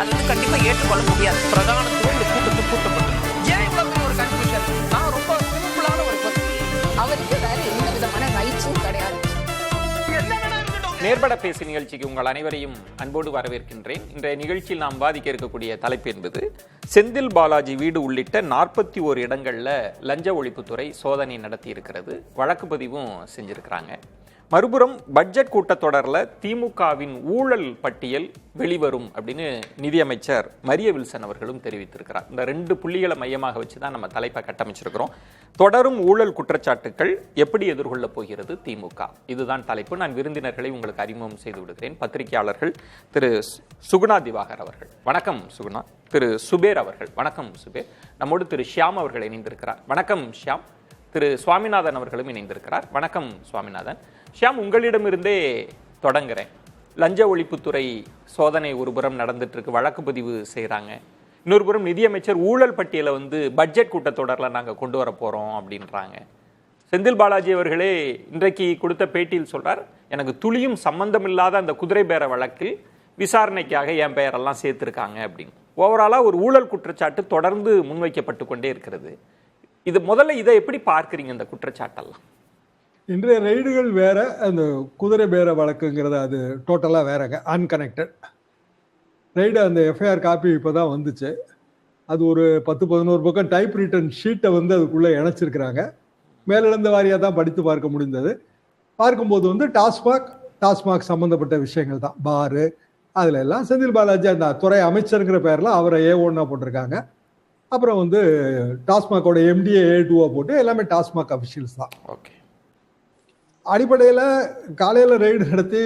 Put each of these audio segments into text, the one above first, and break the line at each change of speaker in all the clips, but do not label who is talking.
அது வந்து கண்டிப்பா ஏற்றுக்கொள்ள முடியாது. பிரதானத்துவம் இந்த கூட்டத்தில் கூட்டப்பட்டது. ஏன் இவ்வளவு ஒரு கன்ஃபியூஷன்? நான் ரொம்ப சிம்பிளான ஒரு
அவருக்கு வேற எந்த விதமான ரைட்ஸும் கிடையாது.
நேர்பட பேசு நிகழ்ச்சிக்கு உங்கள் அனைவரையும் அன்போடு வரவேற்கின்றேன். இன்றைய நிகழ்ச்சியில் நாம் பாதிக்க இருக்கக்கூடிய தலைப்பு என்பது செந்தில் பாலாஜி வீடு உள்ளிட்ட 41 இடங்களில் லஞ்ச ஒழிப்புத்துறை சோதனை நடத்தி இருக்கிறது. வழக்கு பதிவும் செஞ்சிருக்கிறாங்க. மறுபுறம் பட்ஜெட் கூட்டத்தொடரில் திமுகவின் ஊழல் பட்டியல் வெளிவரும் அப்படின்னு நிதியமைச்சர் மரிய வில்சன் அவர்களும் தெரிவித்திருக்கிறார். இந்த 2 புள்ளிகளை மையமாக வச்சு தான் நம்ம தலைப்பை கட்டமைச்சிருக்கிறோம். தொடரும் ஊழல் குற்றச்சாட்டுகள் எப்படி எதிர்கொள்ள போகிறது திமுக, இதுதான் தலைப்பு. நான் விருந்தினர்களை உங்களுக்கு அறிமுகம் செய்து விடுகிறேன். பத்திரிகையாளர்கள் திரு சுகுணா திவாகர் அவர்கள், வணக்கம் சுகுணா. திரு சுபேர் அவர்கள், வணக்கம் சுபேர். நம்மோடு திரு ஷியாம் அவர்கள் இணைந்திருக்கிறார், வணக்கம் ஷியாம். திரு சுவாமிநாதன் அவர்களும் இணைந்திருக்கிறார், வணக்கம் சுவாமிநாதன். ஷியாம், உங்களிடமிருந்தே தொடங்குறேன். லஞ்ச ஒழிப்புத்துறை சோதனை ஒரு புறம் நடந்துட்டு இருக்கு, வழக்கு பதிவு செய்கிறாங்க. இன்னொரு புறம் நிதியமைச்சர் ஊழல் பட்டியலை பட்ஜெட் கூட்டத்தொடரில் நாங்கள் கொண்டு வர போகிறோம் அப்படின்றாங்க. செந்தில் பாலாஜி அவர்களே இன்றைக்கு கொடுத்த பேட்டியில் சொல்றார், எனக்கு துளியும் சம்பந்தம் இல்லாத அந்த குதிரை பேர வழக்கில் விசாரணைக்காக என் பெயரெல்லாம் சேர்த்திருக்காங்க அப்படின்னு. ஓவராலாக ஒரு ஊழல் குற்றச்சாட்டு தொடர்ந்து முன்வைக்கப்பட்டு கொண்டே இருக்கிறது. இது முதல்ல இதை எப்படி பார்க்குறீங்க இந்த குற்றச்சாட்டெல்லாம்?
இன்றைய ரெய்டுகள் வேற, அந்த குதிரை பேர வழக்குங்கிறது அது டோட்டலாக வேறங்க, அன்கனெக்டட் ரெய்டு. அந்த எஃப்ஐஆர் காப்பி இப்போ தான் வந்துச்சு. அது ஒரு 10-11 பக்கம் டைப் ரிட்டன் ஷீட்டை அதுக்குள்ளே இணைச்சிருக்கிறாங்க. மேலிழந்த வாரியாக தான் படித்து பார்க்க முடிந்தது. பார்க்கும்போது டாஸ்மாக் சம்மந்தப்பட்ட விஷயங்கள் தான், பாரு அதில் எல்லாம் செந்தில் பாலாஜி அந்த துறை அமைச்சருங்கிற பேரில் அவரை A1 போட்டிருக்காங்க. அப்புறம் டாஸ்மாகோட MDA A2 போட்டு எல்லாமே டாஸ்மாக் அஃபிஷியல்ஸ் தான்.
ஓகே.
அடிப்படையில் காலையில் ரெய்டு நடத்தி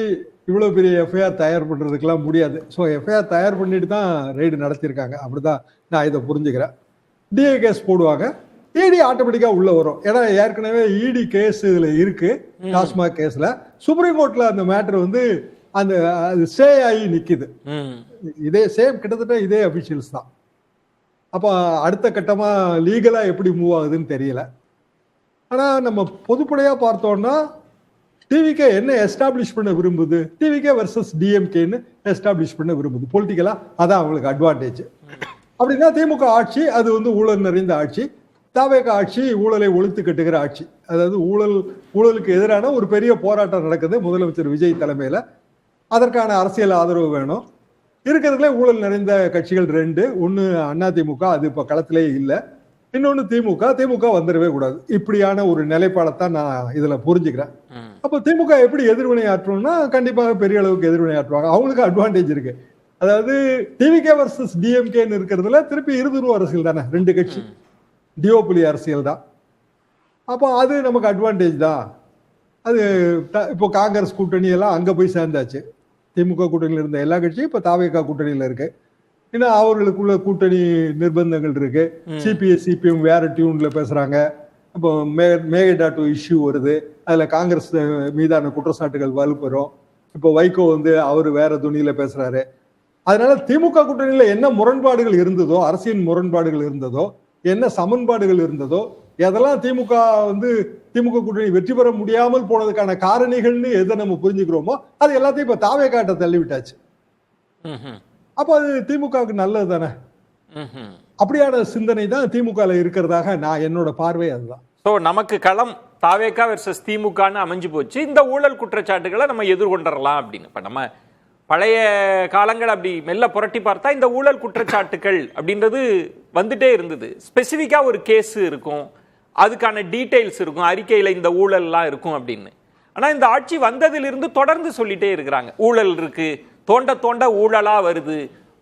இவ்வளோ பெரிய எஃப்ஐஆர் தயார் பண்ணுறதுக்கெல்லாம் முடியாது. ஸோ எஃப்ஐஆர் தயார் பண்ணிட்டு தான் ரெய்டு நடத்தியிருக்காங்க, அப்படி தான் நான் இதை புரிஞ்சுக்கிறேன். டிஏ கேஸ் போடுவாங்க, இடி ஆட்டோமேட்டிக்காக உள்ளே வரும். ஏன்னா ஏற்கனவே இடி கேஸ் இதில் இருக்குது, டாஸ்மாக் கேஸில். சுப்ரீம் கோர்ட்டில் அந்த மேட்ரு அந்த அது ஸ்டே ஆகி நிற்கிது. இதே சேம் கிட்டத்தட்ட இதே அஃபிஷியல்ஸ் தான். அப்போ அடுத்த கட்டமாக லீகலாக எப்படி மூவ் ஆகுதுன்னு தெரியல. ஆனால் நம்ம பொதுப்படையாக பார்த்தோம்னா டிவிகே என்ன எஸ்டாப்ளிஷ் பண்ண விரும்புது, டிவிகே வர்சஸ் டிஎம்கேன்னு எஸ்டாப்ளிஷ் பண்ண விரும்புது பொலிட்டிக்கலாக. அதான் அவங்களுக்கு அட்வான்டேஜ். அப்படின்னா திமுக ஆட்சி அது ஊழல் நிறைந்த ஆட்சி, தாவேக ஆட்சி ஊழலை ஒழித்து கட்டுகிற ஆட்சி. அதாவது ஊழலுக்கு எதிரான ஒரு பெரிய போராட்டம் நடக்குது முதலமைச்சர் விஜய் தலைமையில். அதற்கான அரசியல் ஆதரவு வேணும். இருக்கிறதுலே ஊழல் நிறைந்த கட்சிகள் 2, ஒன்று அதிமுக, அது இப்போ களத்திலே இல்லை. இன்னொன்று திமுக வந்துடவே கூடாது. இப்படியான ஒரு நிலைப்பாடத்தான் நான் இதில் புரிஞ்சுக்கிறேன். அப்போ திமுக எப்படி எதிர்வினை ஆற்றணும்னா கண்டிப்பாக பெரிய அளவுக்கு எதிர்வினை ஆற்றுவாங்க. அவங்களுக்கு அட்வான்டேஜ் இருக்கு. அதாவது டிவிகே வர்சஸ் டிஎம்கேன்னு இருக்கிறதுல திருப்பி இருதுருவ அரசியல் தானே, 2 கட்சி டியோபுலி அரசியல் தான். அப்போ அது நமக்கு அட்வான்டேஜ் தான். அது இப்போ காங்கிரஸ் கூட்டணி எல்லாம் அங்கே போய் சேர்ந்தாச்சு. திமுக கூட்டணியில் இருந்த எல்லா கட்சியும் இப்போ தாவேகா கூட்டணியில் இருக்கு. இன்னும் அவர்களுக்குள்ள கூட்டணி நிர்பந்தங்கள் இருக்கு. சிபிஎஸ் சிபிஎம் வேற டியூன்ல பேசுறாங்க. இப்போ மேகடாட்டு இஷ்யூ வருது, அதுல காங்கிரஸ் மீதான குற்றச்சாட்டுகள் வலுப்பெறும். இப்போ வைகோ அவரு வேற துணியில பேசுறாரு. அதனால திமுக கூட்டணியில என்ன முரண்பாடுகள் இருந்ததோ, அரசியல் முரண்பாடுகள் இருந்ததோ, என்ன சமன்பாடுகள் இருந்ததோ, எதெல்லாம் திமுக கூட்டணி வெற்றி பெற முடியாமல் போனதுக்கான காரணிகள்னு எதை நம்ம புரிஞ்சுக்கிறோமோ அது எல்லாத்தையும் இப்ப தாவேகாட்ட தள்ளிவிட்டாச்சு. அப்போ அது திமுகவுக்கு நல்லது தானே. அப்படியான சிந்தனை தான் திமுக இருக்கிறதாக நான் என்னோட பார்வை அதுதான்.
ஸோ நமக்கு களம் தாவேகா வெர்சஸ் திமுகன்னு அமைஞ்சு போச்சு. இந்த ஊழல் குற்றச்சாட்டுகளை நம்ம எதிர்கொண்டுடலாம் அப்படின்னு. இப்போ நம்ம பழைய காலங்கள் அப்படி மெல்ல புரட்டி பார்த்தா இந்த ஊழல் குற்றச்சாட்டுகள் அப்படின்றது வந்துட்டே இருந்தது. ஸ்பெசிஃபிக்காக ஒரு கேஸ் இருக்கும், அதுக்கான டீட்டெயில்ஸ் இருக்கும், அறிக்கையில் இந்த ஊழல்லாம் இருக்கும் அப்படின்னு. ஆனால் இந்த ஆட்சி வந்ததிலிருந்து தொடர்ந்து சொல்லிட்டே இருக்கிறாங்க, ஊழல் இருக்கு, தோண்ட ஊழலா வருது,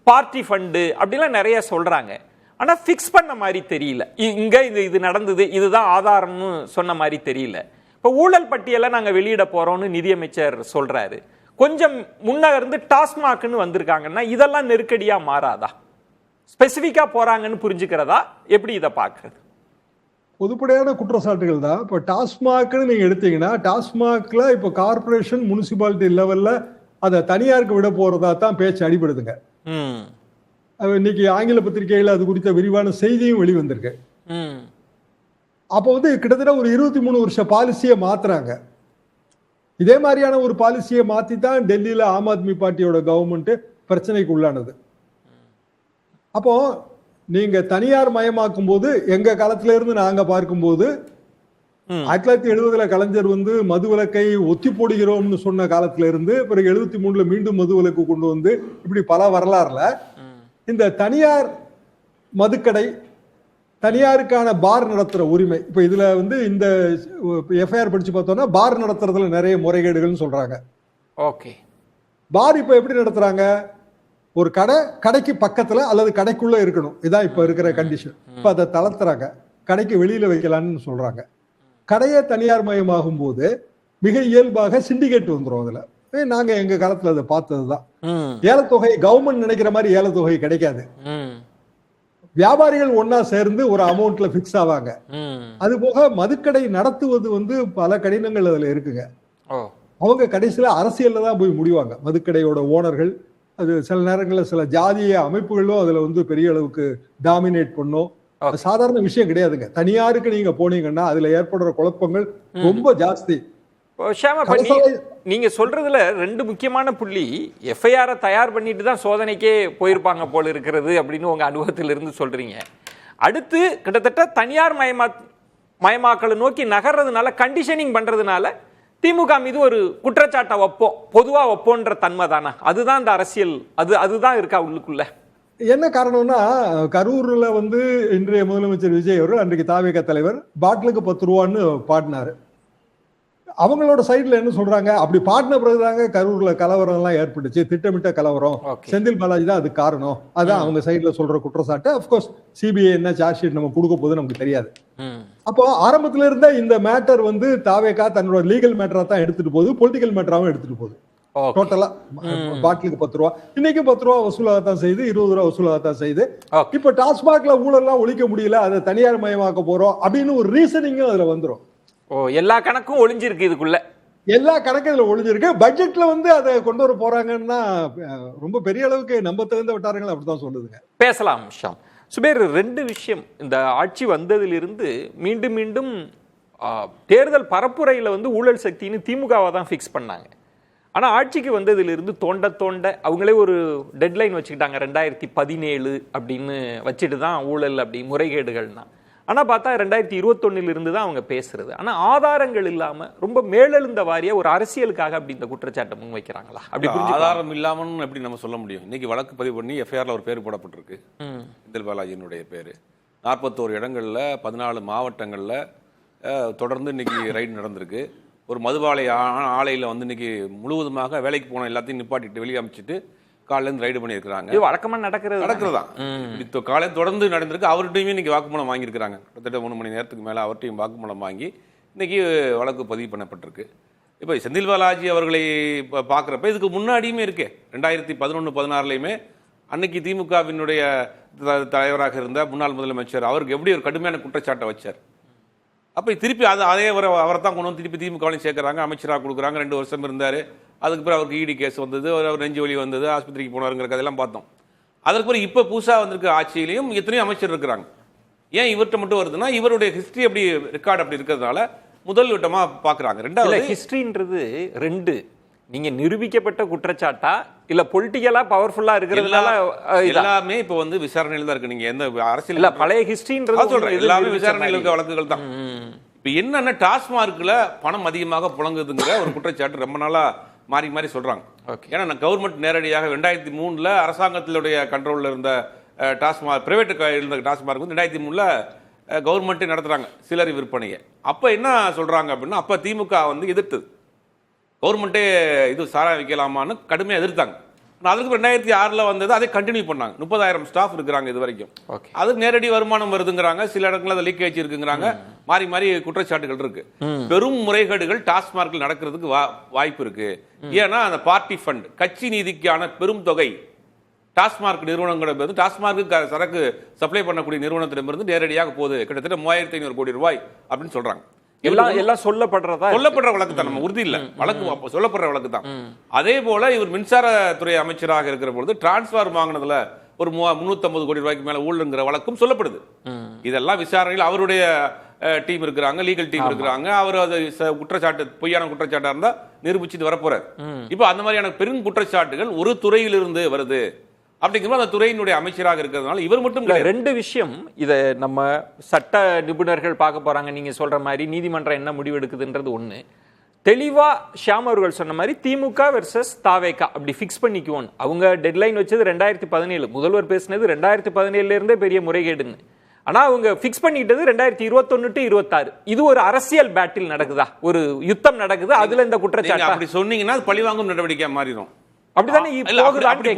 பார்ட்டி ஃபண்டு அப்படிலாம் நிறைய சொல்றாங்க. ஆனால் ஃபிக்ஸ் பண்ண மாதிரி தெரியல. இங்கே இது நடந்தது, இதுதான் ஆதாரம்னு சொன்ன மாதிரி தெரியல. இப்போ ஊழல் பட்டியலை நாங்கள் வெளியிட போறோம்னு நிதியமைச்சர் சொல்றாரு. கொஞ்சம் முன்னகர்ந்து டாஸ்மாக்னு வந்திருக்காங்கன்னா இதெல்லாம் நெருக்கடியா மாறாதா? ஸ்பெசிஃபிக்கா போறாங்கன்னு புரிஞ்சுக்கிறதா? எப்படி இதை பார்க்கறது?
பொதுப்படையான குற்றச்சாட்டுகள் தான். இப்போ டாஸ்மாக்னு நீங்க எடுத்தீங்கன்னா, டாஸ்மாக்ல இப்போ கார்பரேஷன் முனிசிபாலிட்டி லெவல்ல அதை தனியாருக்கு விட போறதா தான் பேச்சு அடிபடுதுங்க. இன்னைக்கு ஆங்கில பத்திரிகைகள் அது குறித்த விரிவான செய்தியும் வெளிவந்திருக்கு. அப்போ கிட்டத்தட்ட ஒரு 23 வருஷ பாலிசியை மாத்துறாங்க. இதே மாதிரியான ஒரு பாலிசியை மாத்தி தான் டெல்லியில ஆம் ஆத்மி பார்ட்டியோட கவர்மெண்ட் பிரச்சனைக்கு உள்ளானது. அப்போ நீங்க தனியார் மயமாக்கும் போது எங்க காலத்துல இருந்து நாங்க பார்க்கும்போது 1970 கலைஞர் வந்து மதுவிலக்கை ஒத்தி போடுகிறோம்னு சொன்ன காலத்துல இருந்து பிறகு 73 மீண்டும் மதுவிலக்கு கொண்டு வந்து இப்படி பல வரலாறுல இந்த தனியார் மதுக்கடை தனியாருக்கான பார் நடத்துற உரிமை இப்ப இதுல வந்து இந்த எஃப்ஐஆர் படிச்சு பார்த்தோம்னா பார் நடத்துறதுல நிறைய முறைகேடுகள்னு சொல்றாங்க.
ஓகே.
பார் இப்ப எப்படி நடத்துறாங்க? ஒரு கடைக்கு பக்கத்துல அல்லது கடைக்குள்ள இருக்கணும். இதான் இப்ப இருக்கிற கண்டிஷன். இப்ப அதை தளர்த்துறாங்க. கடைக்கு வெளியில வைக்கலாம்னு சொல்றாங்க. கடையே தனியார் மயமாகும் போது மிக இயல்பாக சிண்டிகேட் வந்துடும். அதுல நாங்க எங்க காலத்துல அதை பார்த்ததுதான். ஏலத்தொகை கவர்மெண்ட் நினைக்கிற மாதிரி ஏலத்தொகை கிடைக்காது. வியாபாரிகள் ஒன்னா சேர்ந்து ஒரு அமௌண்ட்ல பிக்ஸ் ஆவாங்க. அது போக மதுக்கடை நடத்துவது வந்து பல கடினங்கள் அதுல இருக்குங்க. அவங்க கடைசியில அரசியல்ல தான் போய் முடிவாங்க. மதுக்கடையோட ஓனர்கள் அது சில நேரங்களில் சில ஜாதிய அமைப்புகளும் அதுல வந்து பெரிய அளவுக்கு டாமினேட் பண்ணும். சாதாரண விஷயம் கிடையாதுங்க. தனியாருக்கு நீங்க போனீங்கன்னா அதுல ஏற்படுற குழப்பங்கள் ரொம்ப ஜாஸ்தி.
நீங்க சொல்றதுல ரெண்டு முக்கியமான புள்ளி, எஃப்ஐஆரை தயார் பண்ணிட்டு தான் சோதனைக்கே போயிருப்பாங்க போல இருக்கிறது அப்படின்னு உங்க அனுபவத்திலிருந்து சொல்றீங்க. அடுத்து கிட்டத்தட்ட தனியார் மயமாக்கலை நோக்கி நகர்றதுனால, கண்டிஷனிங் பண்றதுனால திமுக மீது ஒரு குற்றச்சாட்டை வைப்போம், பொதுவா வைப்போன்ற தன்மை தானே? அதுதான் இந்த அரசியல், அதுதான் இருக்கா உள்ளுக்குள்ள?
என்ன காரணம்னா, கரூர்ல வந்து இன்றைய முதலமைச்சர் விஜய் அவர்கள் அன்றைக்கு தாவேக தலைவர் பாட்டிலுக்கு 10 ரூபான்னு பாடினாரு. அவங்களோட சைட்ல என்ன சொல்றாங்க, அப்படி பாடின பிறகுதாங்க கரூர்ல கலவரம் எல்லாம் ஏற்பட்டுச்சு, திட்டமிட்ட கலவரம், செந்தில் பாலாஜி தான் அது காரணம். அதான் அவங்க சைட்ல சொல்ற குற்றச்சாட்டு. அப்கோர்ஸ் சிபிஐ என்ன சார்ஜ் ஷீட் நம்ம கொடுக்க போது நமக்கு தெரியாது. அப்போ ஆரம்பத்துல இருந்த இந்த மேட்டர் வந்து தாவேகா தன்னோட லீகல் மேட்டரா தான் எடுத்துட்டு போகுது, பொலிட்டிக்கல் மேட்டராவும் எடுத்துட்டு போகுது. டோட்டலா பாட்டிலுக்கு 10 ரூபா, இன்னைக்கு 10 ரூபா வசூலாகத்தான் செய்யுது, 20 ரூபா வசூலாகத்தான் செய்யுது. இப்ப டாஸ்மாக்ல ஊழல்லாம் ஒழிக்க முடியல, அதை தனியார் மயமாக்க போறோம் அப்படின்னு ஒரு ரீசனிங்கும் அதுல வந்துடும்.
எல்லா கணக்கும் ஒளிஞ்சிருக்கு, இதுக்குள்ள
எல்லா கணக்கும் இதுல ஒளிஞ்சிருக்கு. பட்ஜெட்ல வந்து அதை கொண்டு வர போறாங்கன்னா ரொம்ப பெரிய அளவுக்கு நம்ப தகுந்த வட்டாரங்கள் அப்படித்தான் சொல்லுதுங்க.
பேசலாம் ஷாம். சுபேர், ரெண்டு விஷயம். இந்த ஆட்சி வந்ததிலிருந்து மீண்டும் மீண்டும் தேர்தல் பரப்புரையில வந்து ஊழல் சக்தின்னு திமுகவை தான் ஃபிக்ஸ் பண்ணாங்க. ஆனா ஆட்சிக்கு வந்ததிலிருந்து தோண்ட அவங்களே ஒரு டெட்லைன் வச்சுக்கிட்டாங்க, 2017 அப்படின்னு வச்சுட்டு தான் ஊழல் அப்படி முறைகேடுகள்னா. ஆனா பார்த்தா 2021 இருந்து தான் அவங்க பேசுறது. ஆனா ஆதாரங்கள் இல்லாம ரொம்ப மேலெழுந்த வாரியா ஒரு அரசியலுக்காக அப்படி இந்த குற்றச்சாட்டை முன் வைக்கிறாங்களா? அப்படி
ஆதாரம் இல்லாமன்னு எப்படி நம்ம சொல்ல முடியும்? இன்னைக்கு வழக்கு பதிவு பண்ணி எஃப்ஐஆர்ல ஒரு பேர் போடப்பட்டிருக்கு, செந்தில் பாலாஜியினுடைய பேரு. 41 இடங்கள்ல 14 மாவட்டங்கள்ல தொடர்ந்து இன்னைக்கு ரைடு நடந்திருக்கு. ஒரு மதுபாலை ஆலையில வந்து இன்னைக்கு முழுவதுமாக வேலைக்கு போன எல்லாத்தையும் நிப்பாட்டிட்டு வெளியே அமைச்சிட்டு காலையில இருந்து ரைடு பண்ணியிருக்காங்க.
வழக்கமா நடக்கிறதா
காலையில் தொடர்ந்து நடந்திருக்கு. அவர்கிட்டையுமே இன்னைக்கு வாக்குமூலம் வாங்கியிருக்கிறாங்க. கிட்டத்தட்ட 3 மணி நேரத்துக்கு மேல அவர்கிட்டையும் வாக்குமூலம் வாங்கி இன்னைக்கு வழக்கு பதிவு பண்ணப்பட்டிருக்கு. இப்போ செந்தில் பாலாஜி அவர்களை பார்க்குறப்ப இதுக்கு முன்னாடியுமே இருக்கே, 2011-16 அன்னைக்கு திமுகவினுடைய தலைவராக இருந்த முன்னாள் முதலமைச்சர் அவருக்கு எப்படி ஒரு கடுமையான குற்றச்சாட்டை வச்சார். அப்போ திருப்பி அதே அவரை தான் கொண்டு வந்து திருப்பி திமுகவையும் சேர்க்குறாங்க, அமைச்சராக கொடுக்குறாங்க. 2 வருஷம் இருந்தார். அதுக்கு பிறகு அவருக்கு இடி கேஸ் வந்தது, அவர் நெஞ்சு வலி வந்தது, ஆஸ்பத்திரிக்கு போனாருங்கிற கதையெல்லாம் பார்த்தோம். அதற்கு பிறகு இப்போ புதுசாக வந்திருக்க ஆட்சியிலையும் எத்தனையோ அமைச்சர் இருக்கிறாங்க. ஏன் இவர்கிட்ட மட்டும் வருதுன்னா, இவருடைய ஹிஸ்ட்ரி அப்படி ரெக்கார்டு அப்படி இருக்கிறதுனால முதல் விட்டமாக பார்க்குறாங்க. ரெண்டாவது ஹிஸ்ட்ரின்றது
ரெண்டு, நீங்க நிரூபிக்கப்பட்ட குற்றச்சாட்டா இல்ல பொலிட்டிக்கலா பவர்ஃபுல்லா இருக்கிறதுனால
எல்லாமே இப்போ வந்து விசாரணையில் தான் இருக்கு. நீங்க எந்த அரசியல்
இல்ல, பழைய ஹிஸ்டரின்றது
சொல்றேன், எல்லாமே விசாரணையில் இருக்க வழக்குகள் தான். இப்போ என்னன்னா, டாஸ்மார்க்ல பணம் அதிகமாக புழங்குதுங்கிற ஒரு குற்றச்சாட்டு ரொம்ப நாளா மாறி மாறி சொல்றாங்க. ஏன்னா கவர்மெண்ட் நேரடியாக 2003 அரசாங்கத்தினுடைய கண்ட்ரோல்ல இருந்த டாஸ்மாக், பிரைவேட் இருந்த டாஸ்மார்க் வந்து 2003 கவர்மெண்ட்டே நடத்துறாங்க சில்லறை விற்பனையை. அப்ப என்ன சொல்றாங்க அப்படின்னா, அப்ப திமுக வந்து எதிர்த்தது, கவர்மெண்ட்டே இது சாரா வைக்கலாமான்னு கடுமையாக எதிர்த்தாங்க. அதுக்கு 2006 வந்தது, அதை கண்டினியூ பண்ணாங்க. 30,000 ஸ்டாஃப் இருக்கிறாங்க இது வரைக்கும். அது நேரடி வருமானம் வருதுங்கிறாங்க, சில இடங்களில் அதை லீக்கேஜ் இருக்குங்கிறாங்க. மாறி மாறி குற்றச்சாட்டுகள் இருக்கு. பெரும் முறைகேடுகள் டாஸ்மார்க்கில் நடக்கிறதுக்கு வாய்ப்பு இருக்கு. ஏன்னா அந்த பார்ட்டி ஃபண்ட், கட்சி நீதிக்கான பெரும் தொகை டாஸ்மார்க் நிறுவனங்களிடமிருந்து, டாஸ்மார்க்கு சரக்கு சப்ளை பண்ணக்கூடிய நிறுவனத்திடமிருந்து நேரடியாக போகுது. கிட்டத்தட்ட 3,500 கோடி ரூபாய் அப்படின்னு சொல்றாங்க.
எல்லாம் சொல்லப்படுற
வழக்கு தான், நம்ம உறுதி இல்ல, வழக்கு சொல்லப்படுற வழக்கு தான். அதே போல இவர் மின்சாரத்துறை அமைச்சராக இருக்கிற பொழுது டிரான்ஸ்ஃபார்மர் வாங்கினதுல ஒரு 350 கோடி ரூபாய்க்கு மேல ஊழல்ங்கிற வழக்கும் சொல்லப்படுது. இதெல்லாம் விசாரணையில் அவருடைய டீம் இருக்கிறாங்க, லீகல் டீம் இருக்கிறாங்க. அவர் அது குற்றச்சாட்டு பொய்யான குற்றச்சாட்டா இருந்தா நிரூபிச்சுட்டு வரப்போறாரு. இப்போ அந்த மாதிரியான பெரும் குற்றச்சாட்டுகள் ஒரு துறையிலிருந்து வருது. அப்படிங்கிறப்ப அந்த துறையினுடைய அமைச்சராக இருக்கிறதுனால இவர் மட்டும் கிடையாது.
ரெண்டு விஷயம் இதை நம்ம சட்ட நிபுணர்கள் பார்க்க போறாங்க. நீங்க சொல்ற மாதிரி நீதிமன்றம் என்ன முடிவு எடுக்குதுன்றது ஒண்ணு. தெளிவா ஷியாம் அவர்கள் சொன்ன மாதிரி திமுக வெர்சஸ் தாவேகா அப்படி ஃபிக்ஸ் பண்ணிக்குவோம். அவங்க டெட்லைன் வச்சது 2017. முதல்வர் பேசினது 2017 இருந்தே பெரிய முறைகேடுன்னு. ஆனா அவங்க ஃபிக்ஸ் பண்ணிட்டது 2021 to 26. இது ஒரு அரசியல் பேட்டில் நடக்குதா, ஒரு யுத்தம் நடக்குது, அதுல இந்த குற்றச்சாட்டு
அப்படி சொன்னீங்கன்னா அது பழிவாங்கும் நடவடிக்கை மாறிடும்.
அப்படிதானே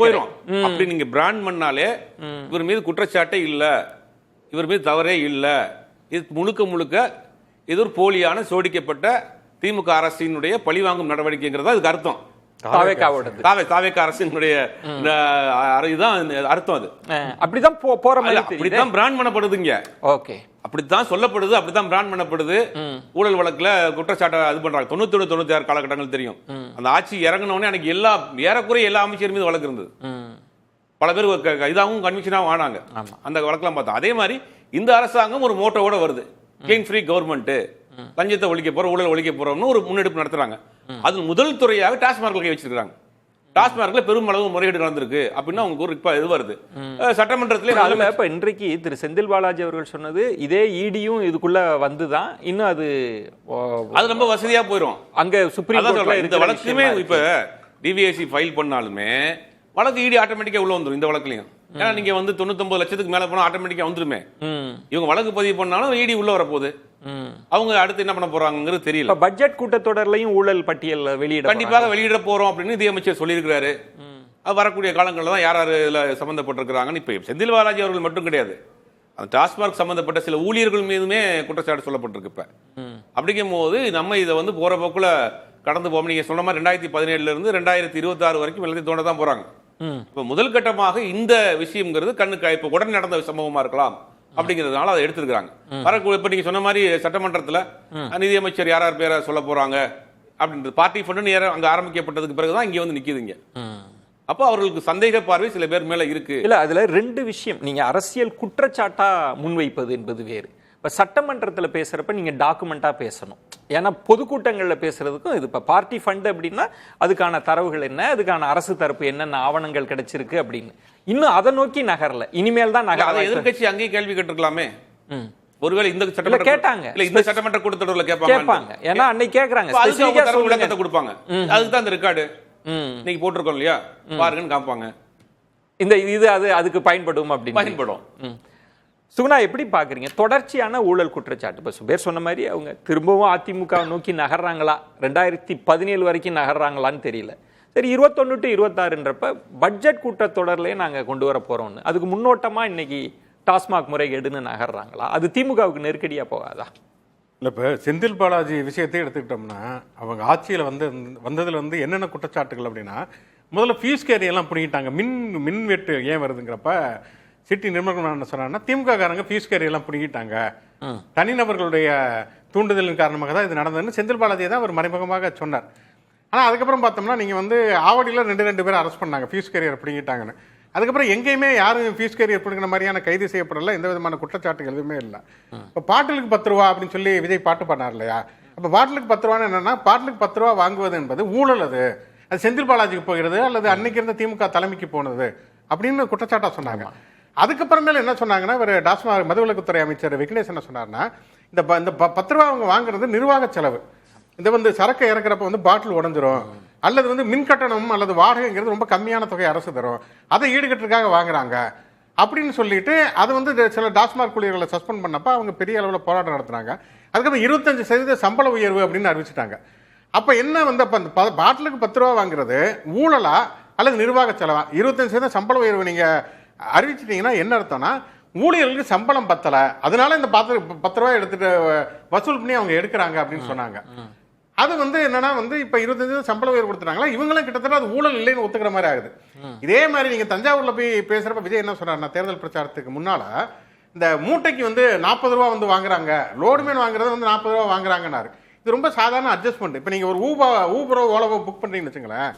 போயிடும். அப்படி நீங்க பிராண்ட் பண்ணாலே இவர் மீது குற்றச்சாட்டே இல்ல, இவர் மீது தவறே இல்ல, இது முழுக்க முழுக்க இது ஒரு போலியான சோடிக்கப்பட்ட திமுக அரசினுடைய பழிவாங்கும் நடவடிக்கைங்கிறதா இதுக்கு அர்த்தம். தாவேகா அரசினுடைய இதுதான் அர்த்தம். அது
அப்படிதான் போற மாதிரி
அப்படித்தான் பிராண்ட் பண்ணப்படுதுங்க.
ஓகே,
அப்படித்தான் சொல்லப்படுது, அப்படித்தான் பிராண்ட் பண்ணப்படுது. ஊழல் வழக்குல குற்றச்சாட்டை இது பண்றாங்க. 97, 96 காலகட்டங்கள் தெரியும். அந்த ஆட்சி இறங்கினோடனே அன்னைக்கு ஏறக்குறைய எல்லா அமைச்சர் மீது வழக்கு இருந்தது. பல பேர் இதாகவும் கன்விக்ஷனாகவும் ஆனாங்க. அந்த வழக்கெல்லாம் பார்த்தோம். அதே மாதிரி இந்த அரசாங்கம் ஒரு மோட்டோவோட வருது. கிளீன் ஃப்ரீ கவர்மெண்ட், லஞ்சத்தை ஒழிக்க போறோம், ஊழல் ஒழிக்க போறோம்னு ஒரு முன்னெடுப்பு நடத்துறாங்க. அது முதல் துறையாக டாஸ்மார்க்ல கை வச்சிருக்காங்க. டாஸ்மார்க்ல பெருமளவு முறைகேடு நடந்திருக்கு அப்படின்னா அவங்க ஒரு இது வருது சட்டமன்றத்திலே.
இப்ப இன்றைக்கு திரு செந்தில் பாலாஜி அவர்கள் சொன்னது இதே இடியும் இதுக்குள்ள வந்துதான் இன்னும் அது
ரொம்ப வசதியா போயிடும்.
அங்க சுப்ரீம் கோர்ட்ல
இந்த வழக்குமே இப்ப டிவிஎஸ்சி ஃபைல் பண்ணாலுமே வழக்கு இடி ஆட்டோமேட்டிக்கா உள்ள வந்துடும். இந்த வழக்குலயும் ஏன்னா நீங்க 99 லட்சத்துக்கு மேல போனா ஆட்டோமேட்டிக்கா வந்துருமே. இவங்க வழக்கு பதிவு பண்ணாலும் இடி உள்ள வரப்போகுது. அவங்க அடுத்து என்ன பண்ண போறாங்கிறது தெரியல.
பட்ஜெட் கூட்டத்தொடர்லையும் ஊழல் பட்டியல்
கண்டிப்பாக வெளியிட போறோம் அப்படின்னு நிதியமைச்சர் சொல்லியிருக்கிறாரு. வரக்கூடிய காலங்களில் தான் யார் யார் இதுல சம்பந்தப்பட்டிருக்கிறாங்கன்னு இப்ப செந்தில் பாலாஜி அவர்கள் மட்டும் கிடையாது, அந்த டாஸ்மார்க் சம்பந்தப்பட்ட சில ஊழியர்கள் மீதுமே குற்றச்சாட்டு சொல்லப்பட்டிருக்கு. இப்ப அப்படிங்கும் போது நம்ம இதை போற போக்குல கடந்து போவோம். நீங்க சொன்ன மாதிரி 2017 இருந்து 2026 வரைக்கும் எல்லாத்தையும் தோண்ட தான் போறாங்க. இப்ப முதல் கட்டமாக இந்த விஷயம்ங்கிறது கண்ணுக்கு இப்ப உடனே நடந்த சம்பவமா இருக்கலாம் அப்படிங்கிறதுனால அதை எடுத்திருக்காங்க. வரக்கூடிய இப்ப நீங்க சொன்ன மாதிரி சட்டமன்றத்துல நிதியமைச்சர் யார் யார் பேரை சொல்ல போறாங்க அப்படின்றது பார்ட்டி ஃபண்ட் அங்க ஆரம்பிக்கப்பட்டதுக்கு பிறகுதான் இங்க நிக்குதுங்க. அப்போ அவர்களுக்கு சந்தேக பார்வை சில பேர் மேல இருக்கு.
இல்ல அதுல ரெண்டு விஷயம். நீங்க அரசியல் குற்றச்சாட்டா முன்வைப்பது என்பது வேறு. இப்ப சட்டமன்றத்துல பேசுறப்ப நீங்க டாக்குமெண்டா பேசணும். ஏன்னா பொதுக்கூட்டங்கள்ல பேசுறதுக்கும் இது இப்ப பார்ட்டி ஃபண்ட் அப்படின்னா அதுக்கான தரவுகள் என்ன, அதுக்கான அரசு தரப்பு என்னென்ன ஆவணங்கள் கிடைச்சிருக்கு அப்படின்னு இன்னும் அதை நோக்கி நகரல. இனிமேல் தான் நகர.
எதிர்கட்சி அங்கேயே கேள்வி கேட்டிருக்கலாமே. ஒருவேளை இந்த
சட்டமன்ற கேட்டாங்க,
இல்ல இந்த சட்டமன்ற கூட்டத்தொடர்ல
கேட்பாங்க. ஏன்னா அன்னைக்கு கேக்குறாங்க,
விளக்கத்தை கொடுப்பாங்க. அதுக்கு தான் அந்த ரெக்கார்டு நீங்க போட்டிருக்கோம் இல்லையா, பாருங்கன்னு காப்பாங்க.
இந்த இது அதுக்கு பயன்படும் அப்படின்னு
பயன்படும்.
சுகுணா எப்படி பாக்குறீங்க தொடர்ச்சியான ஊழல் குற்றச்சாட்டு? இப்ப பேர் சொன்ன மாதிரி அவங்க திரும்பவும் அதிமுக நோக்கி நகர்றாங்களா, 2017 வரைக்கும் நகர்றாங்களான்னு தெரியல. சரி, 21 to 26ன்றப்ப பட்ஜெட் கூட்டத்தொடர்லயே நாங்க கொண்டு வர போறோம்னு அதுக்கு முன்னோட்டமா இன்னைக்கு டாஸ்மாக் முறைகேடுன்னு நகர்றாங்களா? அது திமுகவுக்கு நெருக்கடியா போகாதா?
இல்லை, இப்போ செந்தில் பாலாஜி விஷயத்தை எடுத்துக்கிட்டோம்னா அவங்க ஆட்சியில் வந்ததில் என்னென்ன குற்றச்சாட்டுகள் அப்படின்னா, முதல்ல ஃபீஸ் கேரியெல்லாம் பிடிக்கிட்டாங்க. மின் வெட்டு ஏன் வருதுங்கிறப்ப சிட்டி நிர்மலன் என்ன சொன்னாங்கன்னா, திமுக காரங்க ஃபீஸ் கேரியெல்லாம் பிடிக்கிட்டாங்க, தனிநபர்களுடைய தூண்டுதலின் காரணமாக தான் இது நடந்ததுன்னு செந்தில் பாலாஜி தான் அவர் மறைமுகமாக சொன்னார். ஆனால் அதுக்கப்புறம் பார்த்தோம்னா நீங்கள் ஆவடியில் 2 பேர் அரெஸ்ட் பண்ணாங்க ஃபீஸ் கேரியர் பிடிக்கிட்டாங்கன்னு. அதுக்கப்புறம் எங்கேயுமே யாரும் ஃபீஸ் கேரியர் பிடிக்கிற மாதிரியான கைது செய்யப்படல, எந்த விதமான குற்றச்சாட்டுகள் எதுவுமே இல்லை. இப்போ பாட்டிலுக்கு 10 ரூபா அப்படின்னு சொல்லி விஜய் பாட்டு பண்ணார் இல்லையா? அப்போ பாட்டிலுக்கு 10 ரூபான்னு என்னன்னா, பாட்டிலுக்கு 10 ரூபா வாங்குவது என்பது ஊழல். அது செந்தில் பாலாஜிக்கு போகிறது அல்லது அன்னைக்கு இருந்த திமுக தலைமைக்கு போனது அப்படின்னு குற்றச்சாட்டா சொன்னாங்க. அதுக்கப்புறமேல என்ன சொன்னாங்கன்னா, ஒரு டாஸ்மாக் மதுவிலக்குத்துறை அமைச்சர் விக்னேஷ் என்ன சொன்னார்னா, இந்த 10 ரூபா அவங்க வாங்குறது நிர்வாக செலவு. இந்த சரக்கு இறக்குறப்ப பாட்டில் உடஞ்சிரும் அல்லது மின் கட்டணம் அல்லது வாடகைங்கிறது ரொம்ப கம்மியான தொகை அரசு தரும், அதை ஈடுகட்டுறதுக்காக வாங்குறாங்க அப்படின்னு சொல்லிட்டு அது சில டாஸ்மாக் ஊழியர்களை சஸ்பெண்ட் பண்ணப்ப அவங்க பெரிய அளவில் போராட்டம் நடத்துனாங்க. அதுக்கப்புறம் 25% சம்பள உயர்வு அப்படின்னு அறிவிச்சிட்டாங்க. அப்போ என்ன அப்போ அந்த பாட்டிலுக்கு 10 ரூபா வாங்குறது ஊழலா அல்லது நிர்வாக செலவா? 25% சம்பள உயர்வு நீங்க அறிவிச்சிட்டீங்கன்னா என்ன அர்த்தம்னா, ஊழியர்களுக்கு சம்பளம் பத்தல, அதனால இந்த 10 ரூபாய் எடுத்துட்டு வசூல் பண்ணி அவங்க எடுக்கிறாங்க அப்படின்னு சொன்னாங்க. அது என்னன்னா இப்ப 25% சம்பள உயர்வு கொடுத்துறாங்களா, இவங்களும் கிட்டத்தட்ட அது ஊழல் இல்லைன்னு ஒத்துக்கிற மாதிரி ஆகுது. இதே மாதிரி நீங்க தஞ்சாவூர்ல போய் பேசுறப்ப விஜய் என்ன சொன்னார்னா, தேர்தல் பிரச்சாரத்துக்கு முன்னால இந்த மூட்டைக்கு 40 ரூபா வாங்குறாங்க, லோடுமேன் வாங்குறது 40 ரூபா வாங்குறாங்கன்னாரு. இது ரொம்ப சாதாரண அட்ஜஸ்ட்மெண்ட். இப்போ நீங்க ஒரு ஊபரோ ஓலவோ புக் பண்றீங்கன்னு வச்சுங்களேன்,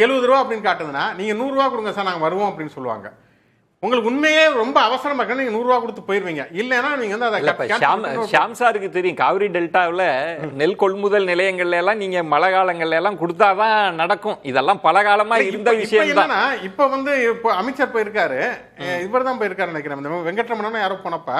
70 ரூபா அப்படின்னு காட்டுதுன்னா நீங்க 100 ரூபா கொடுங்க சார் நாங்கள் வருவோம் அப்படின்னு சொல்லுவாங்க. உங்களுக்கு உண்மையே ரொம்ப அவசரமா இருக்கா நீங்க 100 ரூபா கொடுத்து போயிருவீங்க. இல்லைன்னா நீங்க வந்து அதை
ஷியாம் சாருக்கு தெரியும், காவிரி டெல்டாவில் நெல் கொள்முதல் நிலையங்கள்ல எல்லாம் நீங்க மழை காலங்கள்ல எல்லாம் கொடுத்தாதான் நடக்கும். இதெல்லாம் பல காலமா இருந்த விஷயம் தான்.
இப்ப வந்து இப்போ அமைச்சர் போயிருக்காரு, இவர் தான் போயிருக்காரு நினைக்கிறேன், வெங்கட்ரமணன் யாரோ போனப்ப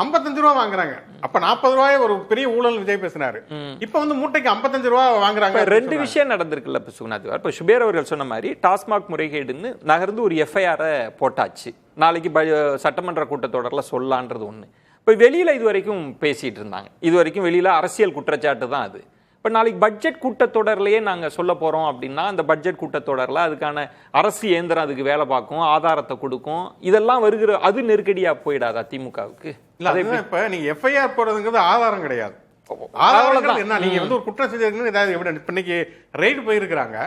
55 ரூபா வாங்குறாங்க. அப்ப 40 ரூபாய் ஒரு பெரிய ஊழல் விஜய் பேசினாரு. இப்ப வந்து மூட்டைக்கு 55 ரூபா வாங்குறாங்க.
2 விஷயம் நடந்திருக்குல்ல இப்ப சுகுநாத். இப்ப சுபேர் அவர்கள் சொன்ன மாதிரி டாஸ்மாக் முறைகேடுன்னு நகர்ந்து ஒரு எஃப்ஐஆர் போட்டாச்சு. நாளைக்கு சட்டமன்ற கூட்டத்தொடரில் சொல்லலான்றது ஒன்று. இப்போ வெளியில் இது வரைக்கும் பேசிகிட்டு இருந்தாங்க, இது வரைக்கும் வெளியில் அரசியல் குற்றச்சாட்டு தான் அது. இப்போ நாளைக்கு பட்ஜெட் கூட்டத்தொடர்லையே நாங்கள் சொல்ல போகிறோம் அப்படின்னா அந்த பட்ஜெட் கூட்டத்தொடரில் அதுக்கான அரசு இயந்திரம் அதுக்கு வேலை பார்க்கும், ஆதாரத்தை கொடுக்கும், இதெல்லாம் வருகிற அது நெருக்கடியாக போயிடாதா திமுகவுக்கு?
இல்லை, இப்போ நீங்கள் எஃப்ஐஆர் போடுறதுங்கிறது ஆதாரம் கிடையாது. ஆதாரம் என்ன, நீங்கள் வந்து ஒரு குற்றம் செஞ்சதுன்னு ஏதாவது எவிடன்ஸ். இப்போ இன்னைக்கு ரைடு போயிருக்கிறாங்க,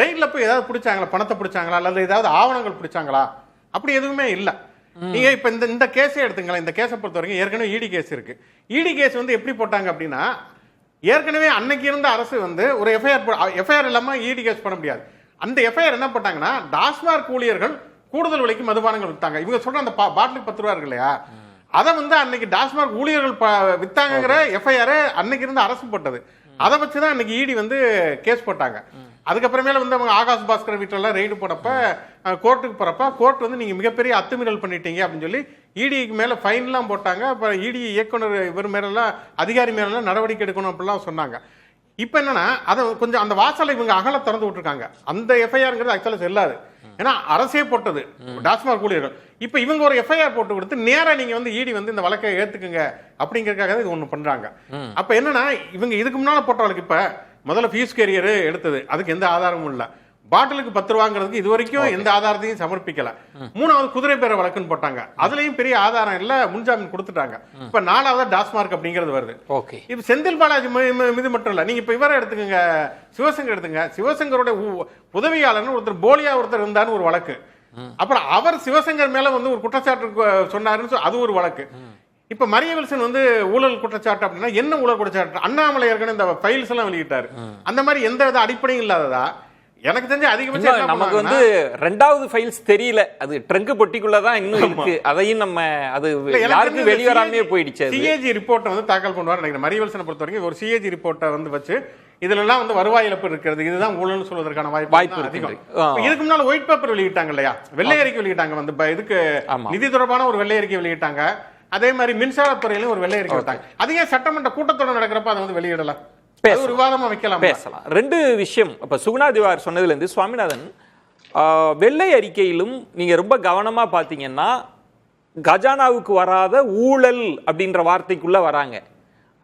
ரைடில் போய் ஏதாவது பிடிச்சாங்களா, பணத்தை பிடிச்சாங்களா, அல்லது ஏதாவது ஆவணங்கள் பிடிச்சாங்களா? அப்படி எதுவுமே இல்ல. நீங்க இப்ப இந்த கேஸை எடுத்துங்களா, இந்த கேஸை பொறுத்த வரைக்கும் ஏற்கனவே இடி கேஸ் இருக்கு. இடி கேஸ் வந்து எப்படி போட்டாங்க அப்படின்னா, ஏற்கனவே அன்னைக்கு இருந்த அரசு வந்து ஒரு எஃப்ஐஆர் இல்லாம இடி கேஸ் பண்ண முடியாது. அந்த எஃப்ஐஆர் என்ன போட்டாங்கன்னா, டாஸ்மாக் ஊழியர்கள் கூடுதல் விலைக்கு மதுபானங்கள் வித்தாங்க. இவங்க சொல்ற அந்த பாட்டிலுக்கு 10 ரூபா இருக்கு இல்லையா, அதை வந்து அன்னைக்கு டாஸ்மாக் ஊழியர்கள் வித்தாங்கிற எஃப்ஐஆர் அன்னைக்கு இருந்த அரசு போட்டது. அதை வச்சுதான் அன்னைக்கு இடி வந்து கேஸ் போட்டாங்க. அதுக்கப்புறமேல வந்து அவங்க ஆகாஷ் பாஸ்கர் வீட்டெல்லாம் ரைடு போனப்ப கோர்ட்டுக்கு போறப்ப கோர்ட் வந்து நீங்க மிகப்பெரிய அத்துமீறல் பண்ணிட்டீங்க அப்படின்னு சொல்லி இடிக்கு மேல ஃபைன்லாம் போட்டாங்க. அப்புறம் இடி இயக்குனர் இவர் மேலாம் அதிகாரி மேலாம் நடவடிக்கை எடுக்கணும் அப்படிலாம் சொன்னாங்க. இப்போ என்னன்னா அதை கொஞ்சம் அந்த வாசலை இவங்க அகல திறந்து விட்டுருக்காங்க. அந்த எஃப்ஐஆர்ங்கிறது ஆக்சுவலா செல்லாது, ஏன்னா அரசே போட்டது டாஸ்மாக் ஊழியர்கள். இப்போ இவங்க ஒரு எஃப்ஐஆர் போட்டு கொடுத்து நேரா நீங்க வந்து இடி வந்து இந்த வழக்கை ஏத்துக்குங்க அப்படிங்கறதுக்காக இது ஒண்ணு பண்றாங்க. அப்ப என்னன்னா இவங்க இதுக்கு முன்னால போட்டவளுக்கு இப்ப முதல்ல ஃபீஸ் கேரியர் எடுத்தது, அதுக்கு எந்த ஆதாரமும் இல்ல. பாட்டிலுக்கு 10 ரூபாங்கிறதுக்கு இது வரைக்கும் எந்த ஆதாரத்தையும் சமர்ப்பிக்கல. 3வது குதிரை பேர வழக்குன்னு போட்டாங்க, அதுலயும் பெரிய ஆதாரம் இல்ல, முன்ஜாமீன் கொடுத்துட்டாங்க. இப்ப 4வது டாஸ்மார்க் அப்படிங்கிறது வருது. இப்ப செந்தில் பாலாஜி மீது மட்டும் இல்ல, நீங்க இப்ப இவரை எடுத்துக்கங்க, சிவசங்கர் எடுத்துங்க. சிவசங்கரோட உதவியாளர் ஒருத்தர் போலியா ஒருத்தர் இருந்தான்னு ஒரு வழக்கு. அப்புறம் அவர் சிவசங்கர் மேல வந்து ஒரு குற்றச்சாட்டு சொன்னாருன்னு அது ஒரு வழக்கு. இப்ப மரிய வில்சன் வந்து ஊழல் குற்றச்சாட்டு அப்படின்னா என்ன ஊழல் குற்றச்சாட்டு? அண்ணாமலை ஏற்கனவே இந்த ஃபைல்ஸ் எல்லாம் வெளியிட்டாரு. அந்த மாதிரி எந்த வித அடிப்படையும் இல்லாததா எனக்கு தெரிஞ்ச அதிகபட்சம்
நமக்கு வந்து 2வது ஃபைல்ஸ் தெரியல, அது ட்ரங்க் பொட்டிக்குள்ளதான் இன்னும் இருக்கு. அதையும் நம்ம அது யாருக்கு வெளிவராமே போயிடுச்சு.
சிஏஜி ரிப்போர்ட்டை வந்து தாக்கல் பண்ணுவார் நினைக்கிறேன். மரிய வில்சனை பொறுத்த வரைக்கும் ஒரு சிஏஜி ரிப்போர்ட்டை வந்து வச்சு இதுல எல்லாம் வந்து வருவாய் இழப்பு இருக்கிறது, இதுதான் ஊழல்னு சொல்வதற்கான வாய்ப்பு அதிகம். இதுக்கு முன்னால ஒயிட் பேப்பர் வெளியிட்டாங்க இல்லையா, வெள்ளை அறிக்கை வெளியிட்டாங்க, வந்து இதுக்கு நிதி தொடர்பான ஒரு வெள்ளை அறிக்கை வெளியிட்டாங்க. அதே மாதிரி மின்சாரத்துறையிலும் ஒரு வெள்ளை அறிக்கை விட்டாங்க. அதே சட்டமன்ற கூட்டத்தொடர் நடக்கிறப்ப அதை வந்து வெளியிடலாம், ஒரு விவாதமா வைக்கலாம்,
பேசலாம். 2 விஷயம் இப்ப சுகுணாதிவார் சொன்னதுல இருந்து சுவாமிநாதன் வெள்ளை அறிக்கையிலும் நீங்க ரொம்ப கவனமா பாத்தீங்கன்னா கஜானாவுக்கு வராத ஊழல் அப்படின்ற வார்த்தைக்குள்ள வராங்க.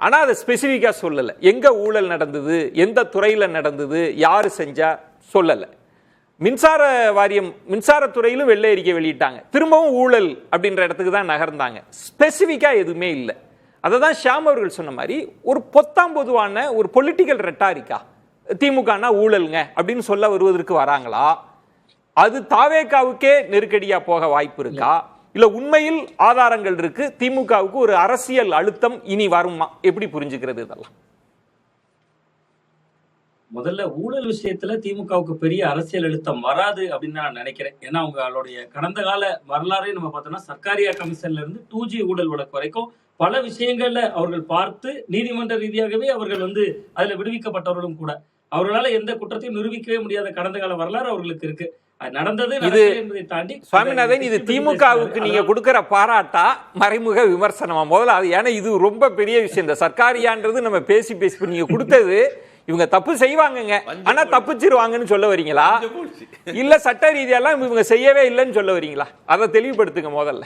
ஆனா அதை ஸ்பெசிபிக்கா சொல்லல, எங்க ஊழல் நடந்தது, எந்த துறையில நடந்தது, யாரு செஞ்சா சொல்லல. மின்சார வாரியம் மின்சாரத்துறையிலும் வெள்ளை அறிக்கை வெளியிட்டாங்க, திரும்பவும் ஊழல் அப்படின்ற இடத்துக்கு தான் நகர்ந்தாங்க. ஸ்பெசிபிக்கா எதுவுமே இல்லை. அதை தான் ஷியாம் அவர்கள் சொன்ன மாதிரி ஒரு பொத்தாம் பொதுவான ஒரு பொலிட்டிக்கல் ரெட்டாரிக்கா திமுகனா ஊழலுங்க அப்படின்னு சொல்ல வருவதற்கு வராங்களா? அது தாவேகாவுக்கே நெருக்கடியா போக வாய்ப்பு இருக்கா, இல்ல உண்மையில் ஆதாரங்கள் இருக்கு, திமுகவுக்கு ஒரு அரசியல் அழுத்தம் இனி வருமா? எப்படி புரிஞ்சுக்கிறது இதெல்லாம்?
முதல்ல ஊழல் விஷயத்துல திமுகவுக்கு பெரிய அரசியல் அழுத்தம் வராது அப்படின்னு நான் நினைக்கிறேன். ஏன்னா அவங்களுடைய கடந்த கால வரலாறே நம்ம பார்த்தோம்னா சர்க்காரியா கமிஷன்ல இருந்து 2G ஊழல் வழக்கு வரைக்கும் பல விஷயங்கள்ல அவர்கள் பார்த்து நீதிமன்ற ரீதியாகவே அவர்கள் வந்து அதுல விடுவிக்கப்பட்டவர்களும் கூட. அவர்களால எந்த குற்றத்தையும் நிரூபிக்கவே முடியாத கடந்த கால வரலாறு அவர்களுக்கு இருக்கு. நடந்தது என்பதை தாண்டி
சுவாமிநாதன், இது திமுகவுக்கு நீங்க கொடுக்கிற பாராட்டா மறைமுக விமர்சனமா? முதல்ல அது, ஏன்னா இது ரொம்ப பெரிய விஷயம். இந்த சர்க்காரியான்றது நம்ம பேசி நீங்க கொடுத்தது இவங்க தப்பு செய்வாங்கங்க, ஆனா தப்பிச்சிருவாங்கன்னு சொல்ல வரீங்களா, இல்ல சட்ட ரீதியெல்லாம் இவங்க செய்யவே இல்லைன்னு சொல்ல வரீங்களா? அதை தெளிவுபடுத்துங்க முதல்ல.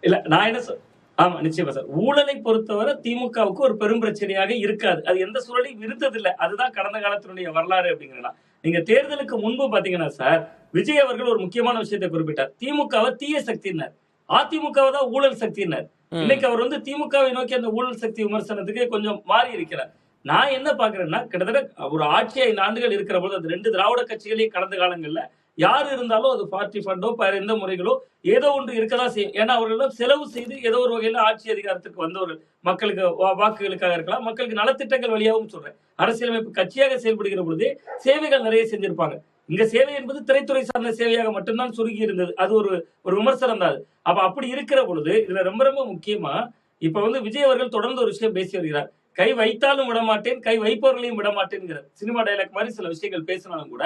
இல்ல நான் என்ன ஆமா நிச்சயமா சார், ஊழலை பொறுத்தவரை திமுகவுக்கு ஒரு பெரும் பிரச்சனையாக இருக்காது. அது எந்த சூழலையும் இருந்ததில்லை. அதுதான் கடந்த காலத்தினுடைய வரலாறு அப்படிங்கிறா. நீங்க தேர்தலுக்கு முன்பு பாத்தீங்கன்னா சார், விஜய் அவர்கள் ஒரு முக்கியமான விஷயத்தை குறிப்பிட்டார். திமுகவை தீய சக்தியினர், அதிமுகவை தான் ஊழல் சக்தியினர். இன்னைக்கு அவர் வந்து திமுகவை நோக்கி அந்த ஊழல் சக்தி விமர்சனத்துக்கு கொஞ்சம் மாறி இருக்கிறார். நான் என்ன பாக்குறேன்னா, கிட்டத்தட்ட ஒரு ஆட்சி 5 ஆண்டுகள் இருக்கிற போது அந்த 2 திராவிட கட்சிகளையும் கடந்த காலங்கள்ல யாரு இருந்தாலும் அது பார்ட்டி ஃபண்டோ எந்த முறைகளோ ஏதோ ஒன்று இருக்கதான் செய்யும். ஏன்னா அவர்களும் செலவு செய்து ஏதோ ஒரு வகையில ஆட்சி அதிகாரத்துக்கு வந்தவர்கள், மக்களுக்கு வாக்குகளுக்காக இருக்கலாம், மக்களுக்கு நலத்திட்டங்கள் வழியாகவும் சொல்றேன். அரசியலமைப்பு கட்சியாக செயல்படுகிற பொழுதே சேவைகள் நிறைய செஞ்சிருப்பாங்க. இங்க சேவை என்பது திரைத்துறை சார்ந்த சேவையாக மட்டும்தான் சுருங்கி இருந்தது. அது ஒரு விமர்சனம் தான். அப்ப அப்படி இருக்கிற பொழுது இதுல ரொம்ப ரொம்ப முக்கியமா இப்ப விஜய் அவர்கள் தொடர்ந்து ஒரு விஷயம் பேசி வருகிறார். கை வைத்தாலும் விடமாட்டேன், கை வைப்பவர்களையும் விடமாட்டேன்ங்கிறார். சினிமா டைலாக் மாதிரி சில விஷயங்கள் பேசினாலும் கூட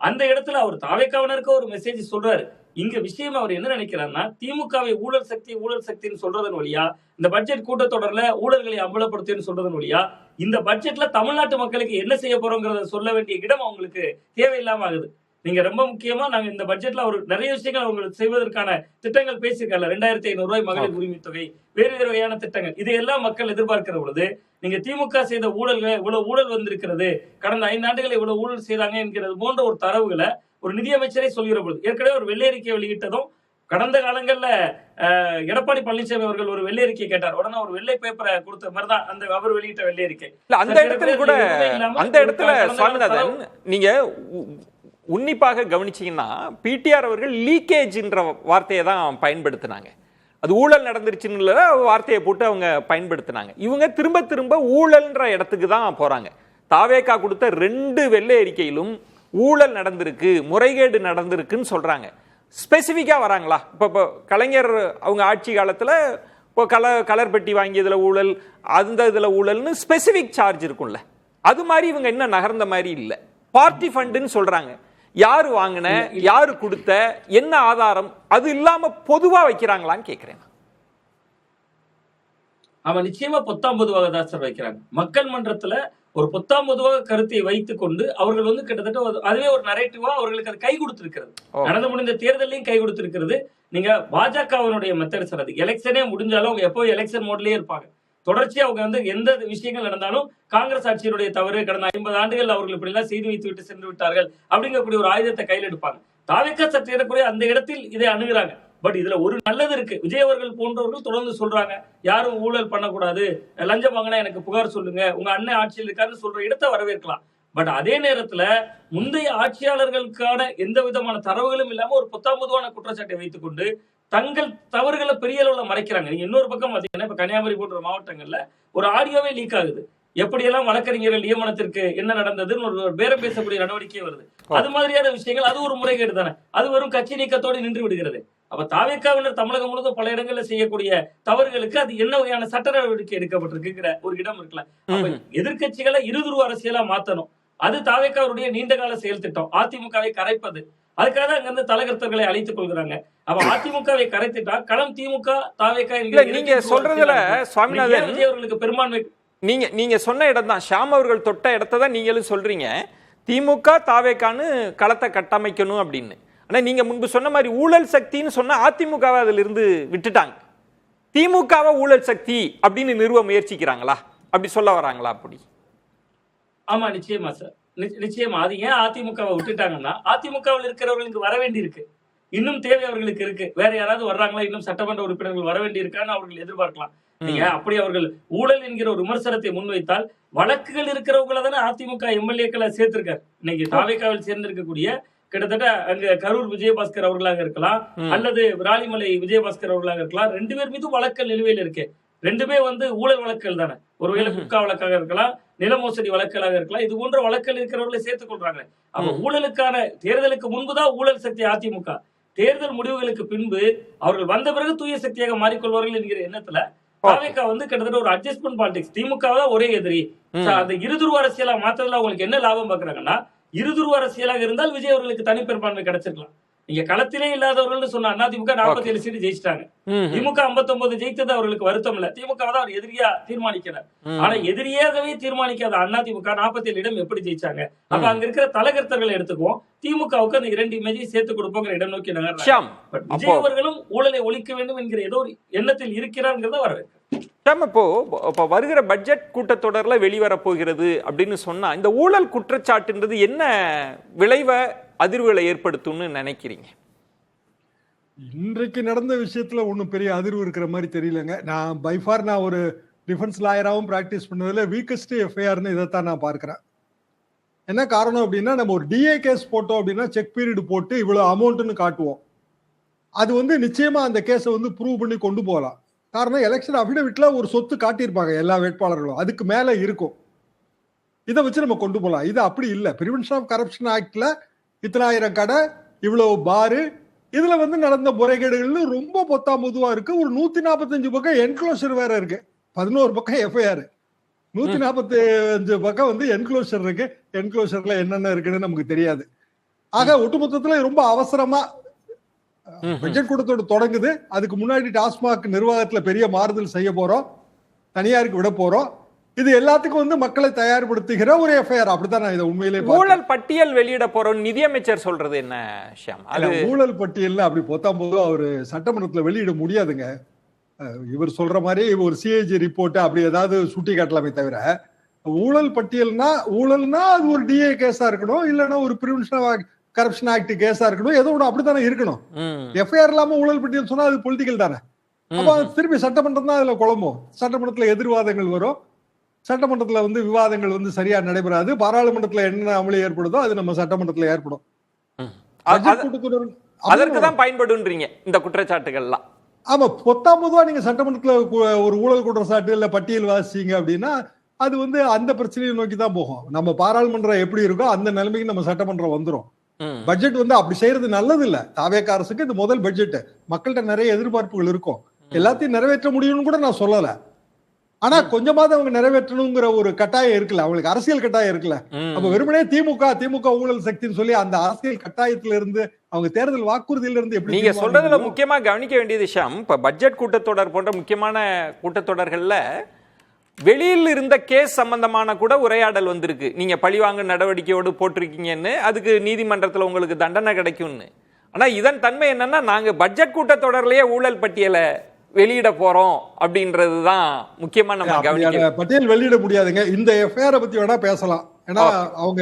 அந்த இடத்துல அவர் தாவேக்காவினருக்கு ஒரு மெசேஜ் சொல்றாரு. இங்க விஷயம் அவர் என்ன நினைக்கிறாருன்னா, திமுகவை ஊழல் சக்தின்னு சொல்றதன் வழியா, இந்த பட்ஜெட் கூட்டத்தொடர்ல ஊழல்களை அம்பலப்படுத்துன்னு சொல்றதன் வழியா, இந்த பட்ஜெட்ல தமிழ்நாட்டு மக்களுக்கு என்ன செய்ய போறோங்கிறத சொல்ல வேண்டிய இடம் அவங்களுக்கு தேவையில்லாம ஆகுது. நீங்க ரொம்ப முக்கியமா நாங்க இந்த பட்ஜெட்ல ஒரு நிறைய விஷயங்கள் அவங்களுக்கு செய்வதற்கான திட்டங்கள் பேசியிருக்காங்க. 2500 ரூபாய் மகளிர் உரிமை தொகை, வேறு வேறு வகையான திட்டங்கள், இதையெல்லாம் மக்கள் எதிர்பார்க்கிற பொழுது நீங்க திமுக செய்த ஊழல்கள் இவ்வளவு ஊழல் வந்திருக்கிறது, கடந்த 5 ஆண்டுகள் இவ்வளவு ஊழல் செய்தாங்க என்கிறது போன்ற ஒரு தரவுகளை ஒரு நிதியமைச்சரே சொல்கிற பொழுது, ஏற்கனவே ஒரு வெள்ளை அறிக்கை வெளியிட்டதும் கடந்த காலங்கள்ல எடப்பாடி பழனிசாமி அவர்கள் ஒரு வெள்ளை அறிக்கை கேட்டார். உடனே ஒரு வெள்ளை பேப்பரை கொடுத்த மாதிரிதான் அந்த அவர் வெளியிட்ட வெள்ளை அறிக்கை.
அந்த இடத்துல கூட அந்த இடத்துல சுவாமிநாதன் நீங்க உன்னிப்பாக கவனிச்சீங்கன்னா பிடிஆர் அவர்கள் லீக்கேஜ்ன்ற வார்த்தையை தான் பயன்படுத்தினாங்க. அது ஊழல் நடந்துருச்சுன்னு வார்த்தையை போட்டு அவங்க பயன்படுத்தினாங்க. இவங்க திரும்ப திரும்ப ஊழல்ன்ற இடத்துக்கு தான் போறாங்க. தாவேகா கொடுத்த 2 வெள்ளை அறிக்கையிலும் ஊழல் நடந்திருக்கு, முறைகேடு நடந்திருக்குன்னு சொல்றாங்க. ஸ்பெசிஃபிக்கா வராங்களா? இப்போ கலைஞர் அவங்க ஆட்சி காலத்துல இப்போ கலர் பெட்டி வாங்கியதுல ஊழல், அந்த இதுல ஊழல்னு ஸ்பெசிபிக் சார்ஜ் இருக்கும்ல, அது மாதிரி இவங்க என்ன நகர்ந்த மாதிரி இல்லை. பார்ட்டி ஃபண்டுன்னு சொல்றாங்க. யாரு வாங்கின, யாரு கொடுத்த, என்ன ஆதாரம், அது இல்லாம பொதுவா வைக்கிறாங்களான்னு கேட்கிறேன்.
அவன் நிச்சயமா பொத்தாம் பொதுவாக தான் சார் வைக்கிறாங்க. மக்கள் மன்றத்துல ஒரு பொத்தாம் பொதுவாக கருத்தை வைத்துக் கொண்டு அவர்கள் கிட்டத்தட்ட அதுவே ஒரு நரேட்டிவா அவர்களுக்கு அது கை கொடுத்திருக்கிறது. நடந்து முடிந்த தேர்தலையும் கை கொடுத்திருக்கிறது. நீங்க பாஜகவினுடைய மெத்தட் சார், அது எலெக்ஷனே முடிஞ்சாலும் அவங்க எப்போ எலெக்ஷன் மோட்லயே இருப்பாங்க. தொடர்ச்சியா அவங்க எந்த விஷயங்கள் நடந்தாலும் காங்கிரஸ் ஆட்சியினுடைய தவறு, கடந்த 50 ஆண்டுகள் அவர்கள் இப்படி எல்லாம் செய்து வைத்து விட்டு சென்று விட்டார்கள் அப்படிங்கக்கூடிய ஒரு ஆயுதத்தை கையில் எடுப்பாங்க. தாவேக்கா சற்று ஏறக்குறைய அந்த இடத்தில் இதை அணுகுறாங்க. பட் இதுல ஒரு நல்லது இருக்கு. விஜய் அவர்கள் போன்றவர்கள் தொடர்ந்து சொல்றாங்க, யாரும் ஊழல் பண்ணக்கூடாது, லஞ்சம் வாங்கினா எனக்கு புகார் சொல்லுங்க, உங்க அண்ணன் ஆட்சியில் இருக்காருன்னு சொல்ற இடத்தை வரவேற்கலாம். பட் அதே நேரத்துல முந்தைய ஆட்சியாளர்களுக்கான எந்த விதமான தரவுகளும் இல்லாம ஒரு பொத்தாம்பதுவான குற்றச்சாட்டை வைத்துக் கொண்டு தங்கள் தவறுகளை பெரிய அளவுல மறைக்கிறாங்க. நீங்க இன்னொரு பக்கம் பாத்தீங்கன்னா இப்ப கன்னியாகுமரி போன்ற மாவட்டங்கள்ல ஒரு ஆடியோவே லீக் ஆகுது. எப்படியெல்லாம் வழக்கறிஞர்கள் நியமனத்திற்கு என்ன நடந்ததுன்னு ஒரு பேரம் பேசக்கூடிய நடவடிக்கை வருது. அது மாதிரியான விஷயங்கள், அது ஒரு முறைகேடு தானே. அது வெறும் கட்சி நீக்கத்தோடு நின்று விடுகிறது. அப்ப தாவேக்காவினர் தமிழகம் முழுவதும் பல இடங்களில் செய்யக்கூடிய தவறுகளுக்கு அது என்ன வகையான சட்ட நடவடிக்கை எடுக்கப்பட்டிருக்குங்கிற ஒரு இடம் இருக்குல்ல. அப்ப எதிர்கட்சிகளை இருதுருவ அரசியலா மாத்தணும். அது தாவேக்காவுடைய நீண்டகால செயல் திட்டம். அதிமுகவை கரைப்பது, அதுக்காக அங்கிருந்து தலைகர்த்தர்களை அழைத்துக் கொள்கிறாங்க. அப்ப அதிமுகவை கரைத்துட்டா களம் திமுக தாவேக்கா.
நீங்க சொல்றதுல சுவாமிநாதன்
அவர்களுக்கு பெரும்பான்மை,
நீங்க சொன்ன இடம் தான், ஷாம் அவர்கள் தொட்ட இடத்தை தான் நீங்களும் சொல்றீங்க. திமுக தாவேக்கான்னு களத்தை கட்டமைக்கணும் அப்படின்னு. ஆனா நீங்க முன்பு சொன்ன மாதிரி ஊழல் சக்தின்னு சொன்னா அதிமுகவை அதுல இருந்து விட்டுட்டாங்க. திமுகவை ஊழல் சக்தி அப்படின்னு நிறுவ முயற்சிக்கிறாங்களா, அப்படி சொல்ல வராங்களா? அப்படி
ஆமா, நிச்சயமா சார், நிச்சயமா. அது ஏன் அதிமுகவை விட்டுட்டாங்கன்னா, அதிமுகவில் இருக்கிறவர்களுக்கு வர வேண்டி இருக்கு, இன்னும் தேவை அவர்களுக்கு இருக்கு. வேற யாராவது வர்றாங்களா, இன்னும் சட்டமன்ற உறுப்பினர்கள் வர வேண்டி இருக்கான்னு அவர்கள் எதிர்பார்க்கலாம். நீங்க அப்படி அவர்கள் ஊழல் என்கிற ஒரு விமர்சனத்தை முன்வைத்தால் வழக்குகள் இருக்கிறவங்கள தானே அதிமுக எம்எல்ஏக்களை சேர்த்திருக்காரு. இன்னைக்கு தாவேக்காவில் சேர்ந்திருக்கக்கூடிய கிட்டத்தட்ட அங்க கரூர் விஜயபாஸ்கர் அவர்களாக இருக்கலாம், அல்லது விராலிமலை விஜயபாஸ்கர் அவர்களாக இருக்கலாம். 2 பேர் மீதும் வழக்கல் நிலுவையில் இருக்கு. 2மே ஊழல் வழக்குகள் தானே. ஒருவேளை குட்கா வழக்காக இருக்கலாம், நில மோசடி வழக்குகளாக இருக்கலாம். இது போன்ற வழக்கில் இருக்கிறவர்களை சேர்த்துக் கொள்றாங்க. அப்ப ஊழலுக்கான தேர்தலுக்கு முன்புதான் ஊழல் சக்தி அதிமுக. தேர்தல் முடிவுகளுக்கு பின்பு அவர்கள் வந்த பிறகு தூய சக்தியாக மாறிக்கொள்வார்கள் என்கிற எண்ணத்துல தாவேக்கா கிட்டத்தட்ட ஒரு அட்ஜஸ்ட்மெண்ட் பாலிடிக்ஸ். திமுக தான் ஒரே எதிரி. அந்த இருதுருவ அரசியலா மாற்றதுல அவங்களுக்கு என்ன லாபம் பாக்குறாங்கன்னா, இருதுருவ அரசியலாக இருந்தால் விஜய் அவர்களுக்கு தனி பெரும்பான்மை கிடைச்சிருக்கலாம். நீங்க களத்திலே இல்லாதவர்கள் சொன்ன அதிமுக 47 சீட்டு ஜெயிச்சிட்டாங்க. திமுக 59 ஜெயித்தது அவர்களுக்கு வருத்தம் இல்ல. திமுக தான் அவர் எதிரியா தீர்மானிக்கிறார். ஆனா எதிரியாகவே தீர்மானிக்காத அதிமுக 47 இடம் எப்படி ஜெயிச்சாங்க? அப்ப அங்க இருக்கிற தலைகர்த்தர்களை எடுத்துக்குவோம். திமுகவுக்கு அந்த 2 இமேஜை சேர்த்து கொடுப்போங்கிற இடம் நோக்கி நகர்றாங்க. விஜய் அவர்களும் ஊழலை ஒழிக்க வேண்டும் என்கிற ஏதோ ஒரு எண்ணத்தில் இருக்கிறார்ங்கிறத வரவேற்க.
இப்போ வருகிற பட்ஜெட் கூட்டத்தொடர்ல வெளிவர போகிறது அப்படின்னு சொன்னா, இந்த ஊழல் குற்றச்சாட்டுன்றது என்ன விளைவை அதிர்வுகளை ஏற்படுத்தும்னு நினைக்கிறீங்க?
இன்றைக்கு நடந்த விஷயத்துல ஒன்றும் பெரிய அதிர்வு இருக்கிற மாதிரி தெரியலங்க. நான் ஒரு டிஃபென்ஸ் லாயராகவும் பிராக்டிஸ் பண்ணதுல வீக்கஸ்ட் எஃப்ஐஆர்னு இதைத்தான் நான் பார்க்கிறேன். என்ன காரணம் அப்படின்னா, நம்ம ஒரு டிஏ கேஸ் போட்டோம் அப்படின்னா செக் பீரியட் போட்டு இவ்வளவு அமௌண்ட்னு காட்டுவோம். அது நிச்சயமா அந்த கேஸை ப்ரூவ் பண்ணி கொண்டு போகலாம். காரணம், எலெக்ஷன் அஃபிடவிட்ல ஒரு சொத்து காட்டியிருப்பாங்க எல்லா வேட்பாளர்களும், அதுக்கு மேல இருக்கும். இதை வச்சு நம்ம கொண்டு போகலாம். இது அப்படி இல்லை. பிரிவென்ஷன் ஆஃப் கரப்ஷன் ஆக்ட்ல இத்தனாயிரம் கடை, இவ்வளவு பாரு, இதுல வந்து நடந்த முறைகேடுகள் ரொம்ப பொத்தாம் பொதுவா இருக்கு. ஒரு 145 பக்கம் என்க்ளோஷர் வேற இருக்கு. 11 பக்கம் எஃப்ஐஆர், 145 பக்கம் வந்து என்க்ளோஷர் இருக்கு. என்க்ளோஷர்ல என்னென்ன இருக்குன்னு நமக்கு தெரியாது. ஆக ஒட்டுமொத்தத்துல ரொம்ப அவசரமா பட்ஜெட் கூட்டத்தோடு தொடங்குது. அதுக்கு முன்னாடி டாஸ்மாக் நிர்வாகத்துல பெரிய மாறுதல் செய்ய போறோம், தனியாருக்கு விட போறோம். இது எல்லாத்துக்கும் வந்து மக்களை தயார்படுத்துகிற ஒரு எஃப்ஐஆர். அப்படித்தான் நான் இதை உண்மையிலே
ஊழல் பட்டியல் வெளியிட போறோம் நிதியமைச்சர் சொல்றது என்ன ஷியாம்? அது
ஊழல் பட்டியல் அப்படி பொத்தாம் போது அவரு சட்டமன்றத்துல வெளியிட முடியாதுங்க. இவர் சொல்ற மாதிரி ஒரு சிஏஜி ரிப்போர்ட் அப்படி ஏதாவது சுட்டி காட்டலாமே தவிர, ஊழல் ஊழல்னா அது ஒரு டிஏ கேஸா இருக்கணும், இல்லைன்னா ஒரு பிரிவென்ஷன் கரப்ஷன் ஆக்ட் கேஸா இருக்கணும், ஏதோ ஒன்று அப்படித்தானே இருக்கணும். எஃப்ஐஆர் இல்லாம ஊழல் பட்டியல் சொன்னா அது பொலிட்டிக்கல் தானே. அப்ப திருப்பி சட்டமன்றம் தான் அதுல குழம்பும். சட்டமன்றத்துல எதிர்வாதங்கள் வரும், சட்டமன்றத்துல வந்து விவாதங்கள் வந்து சரியா நடைபெறாது. பாராளுமன்றத்துல என்ன அமளி ஏற்படுதோ அது நம்ம சட்டமன்றத்துல ஏற்படும்.
அதற்குதான் பயன்படுன்றீங்க இந்த குற்றச்சாட்டுகள்லாம்.
ஆமா, பொத்தாம் பொதுவா நீங்க சட்டமன்றத்துல ஒரு ஊழல் குற்றச்சாட்டு இல்ல பட்டியல் வாசிங்க அப்படின்னா அது வந்து அந்த பிரச்சனையை நோக்கி தான் போகும். நம்ம பாராளுமன்றம் எப்படி இருக்கோ அந்த நிலைமைக்கு நம்ம சட்டமன்றம் வந்துரும். பட்ஜெட் வந்து அப்படி செய்யறது நல்லது இல்ல. தாவேக அரசுக்கு இது முதல் பட்ஜெட், மக்கள்கிட்ட நிறைய எதிர்பார்ப்புகள் இருக்கும், எல்லாத்தையும் நிறைவேற்ற முடியும்னு கூட நான் சொல்லல. ஆனா கொஞ்சமாவது அவங்க நிறைவேற்றணுங்கிற ஒரு கட்டாயம் இருக்குல்ல, அவங்களுக்கு அரசியல் கட்டாயம் இருக்குல்ல. அப்ப வெறுமனே திமுக ஊழல் சக்தின்னு சொல்லி அந்த அரசியல் கட்டாயத்துல இருந்து அவங்க தேர்தல் வாக்குறுதியில இருந்து எப்படி
நீங்க சொல்றதுல முக்கியமா கவனிக்க வேண்டிய விஷயம், இப்ப பட்ஜெட் கூட்டத்தொடர் போன்ற முக்கியமான கூட்டத்தொடர்கள்ல வெளியில் இருந்த கேஸ் சம்பந்தமான கூட உரையாடல் வந்திருக்கு. நீங்க பழிவாங்க நடவடிக்கையோடு போட்டிருக்கீங்கன்னு, அதுக்கு நீதிமன்றத்துல உங்களுக்கு தண்டனை கிடைக்கும்னு. ஆனா இதன் தன்மை என்னன்னா, நாங்க பட்ஜெட் கூட்டத்தொடர்லயே ஊழல் பட்டியலை வெளியிட போறோம் அப்படின்றதுதான் முக்கியமா நம்ம கவனிக்க.
பட்டியல் வெளியிட முடியாதுங்க. இந்த எஃப்ஐஆர் பத்தி வேணா பேசலாம். ஏன்னா அவங்க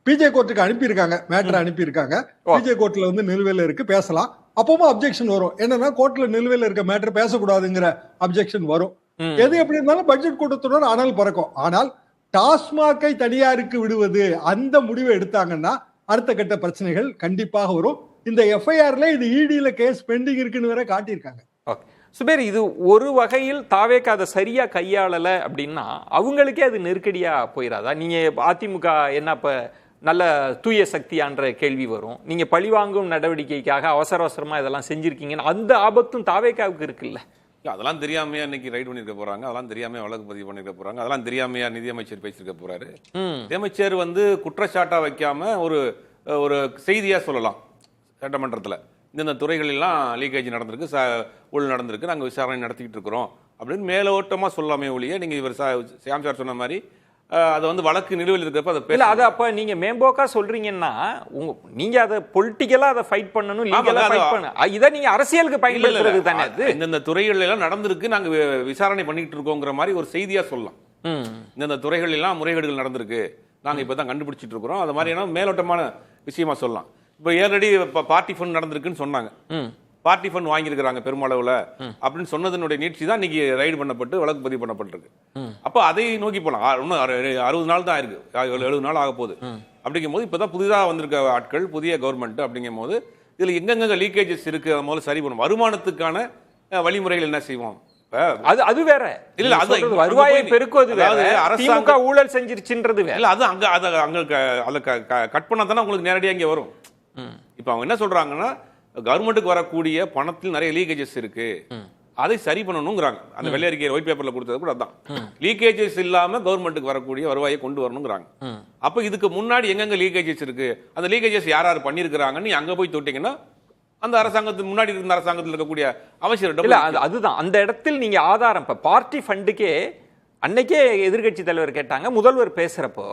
பிஜே கோர்ட்டுக்கு அனுப்பியிருக்காங்க, மேட்டர் அனுப்பியிருக்காங்க. பிஜே கோர்ட்ல வந்து நிலுவையில் இருக்கு, பேசலாம். அப்பவும் அப்ஜெக்ஷன் வரும். என்னன்னா கோர்ட்ல நிலுவையில் இருக்க மேட்டர் பேசக்கூடாதுங்கிற அப்ஜெக்ஷன் வரும். எது எப்படி இருந்தாலும் பட்ஜெட் கூட்டத்தொடர் ஆனால் பறக்கும். ஆனால் டாஸ்மாகை தனியாருக்கு விடுவது அந்த முடிவை எடுத்தாங்கன்னா அடுத்த கட்ட பிரச்சனைகள் கண்டிப்பாக வரும். இந்த எஃப்ஐஆர்ல இது இடியில கேஸ் பெண்டிங் இருக்குன்னு வேற காட்டியிருக்காங்க.
சுபேர், இது ஒரு வகையில் தாவேக்கு அதை சரியா கையாளல அப்படின்னா அவங்களுக்கே அது நெருக்கடியா போயிடாதா? நீங்க அதிமுக என்ன இப்ப நல்ல தூய சக்தியான்ற கேள்வி வரும். நீங்க பழிவாங்கும் நடவடிக்கைக்காக அவசரமா இதெல்லாம் செஞ்சிருக்கீங்கன்னு அந்த ஆபத்தும் தாவேக்காவுக்கு இருக்குல்ல.
அதெல்லாம் தெரியாமையா இன்னைக்கு ரைட் பண்ணிருக்க போறாங்க, அதெல்லாம் தெரியாம வழக்கு பதிவு பண்ணிருக்க போறாங்க, அதெல்லாம் தெரியாமையா நிதியமைச்சர் பேசிருக்க போறாரு. நிதியமைச்சர் வந்து குற்றச்சாட்டா வைக்காம ஒரு செய்தியா சொல்லலாம் சட்டமன்றத்துல, இந்த துறைகள் எல்லாம் லீக்கேஜ் நடந்திருக்கு, ஊழல் நடந்திருக்கு, நாங்க விசாரணை நடத்திக்கிட்டு இருக்கிறோம் அப்படின்னு மேலோட்டமா சொல்லாமே ஒழிய, நீங்க இவர் சியாம் சார் சொன்ன மாதிரி அதை வந்து வழக்கு நிலுவையில் இருக்கிறப்ப அதை
இல்ல, அது அப்ப நீங்க மேம்போக்கா சொல்றீங்கன்னா நீங்க அதை பொலிட்டிக்கலா அதை ஃபைட் பண்ணணும், லீகலா ஃபைட் பண்ண, இத நீங்க அரசியலுக்கு பயன்படுத்துறது தானே. அது
இந்த துறைகள் எல்லாம் நடந்திருக்கு, நாங்க விசாரணை பண்ணிட்டு இருக்கோங்கிற மாதிரி ஒரு செய்தியா சொல்லலாம். இந்த துறைகள் எல்லாம் முறைகேடுகள் நடந்திருக்கு, நாங்க இப்பதான் கண்டுபிடிச்சிட்டு இருக்கிறோம், அது மாதிரியான மேலோட்டமான விஷயமா சொல்லலாம். இப்ப ஏற்கனவே பார்ட்டி ஃபண்ட் நடந்திருக்குன்னு சொன்னாங்க, பார்ட்டி ஃபண்ட் வாங்கியிருக்கிறாங்க பெருமளவுல அப்படின்னு சொன்னதனுடைய நீட்சி தான் இன்னைக்கு ரைடு பண்ணப்பட்டு வழக்கு பதிவு பண்ணப்பட்டிருக்கு. அப்ப அதை நோக்கி போலாம். இன்னும் 60 நாள் தான் இருக்கு, 70 நாள் ஆக போகுது. அப்படிங்கும் போது இப்பதான் புதிதாக வந்திருக்க ஆட்கள், புதிய கவர்மெண்ட் அப்படிங்கும் போது இதுல எங்கெங்க லீக்கேஜஸ் இருக்கு முதல்ல சரி பண்ணும். வருமானத்துக்கான வழிமுறைகள் என்ன செய்வோம்,
அது வேற இல்ல, அது வருவாயை பெருக்குவது வேற, திமுக ஊழல் செஞ்சிருச்சுன்றது வேற.
இல்ல, அது அங்க கட் பண்ணா தானே உங்களுக்கு நேரடியாக இங்க வரும். இப்ப அவங்க என்ன சொல்றாங்கன்னா, கவர்மெண்ட்டுக்கு வரக்கூடிய பணத்தில் நிறைய லீக்கேஜஸ் இருக்கு, அதை சரி பண்ணணுங்கிறாங்க. அந்த வெள்ளை அறிக்கை ஒயிட் பேப்பர்ல கொடுத்தது கூட அதான், லீக்கேஜஸ் இல்லாம கவர்மெண்ட்டுக்கு வரக்கூடிய வருவாயை கொண்டு வரணுங்கிறாங்க. அப்ப இதுக்கு முன்னாடி எங்கெங்க லீக்கேஜஸ் இருக்கு, அந்த லீக்கேஜஸ் யார் பண்ணிருக்கிறாங்கன்னு அங்க போய் தொட்டீங்கன்னா அந்த அரசாங்கத்துக்கு முன்னாடி இருந்த அரசாங்கத்தில் இருக்கக்கூடிய அவசியம்
அதுதான். அந்த இடத்தில் நீங்க ஆதாரம், இப்ப பார்ட்டி ஃபண்டுக்கே அன்னைக்கே எதிர்கட்சி தலைவர் கேட்டாங்க, முதல்வர் பேசுறப்போ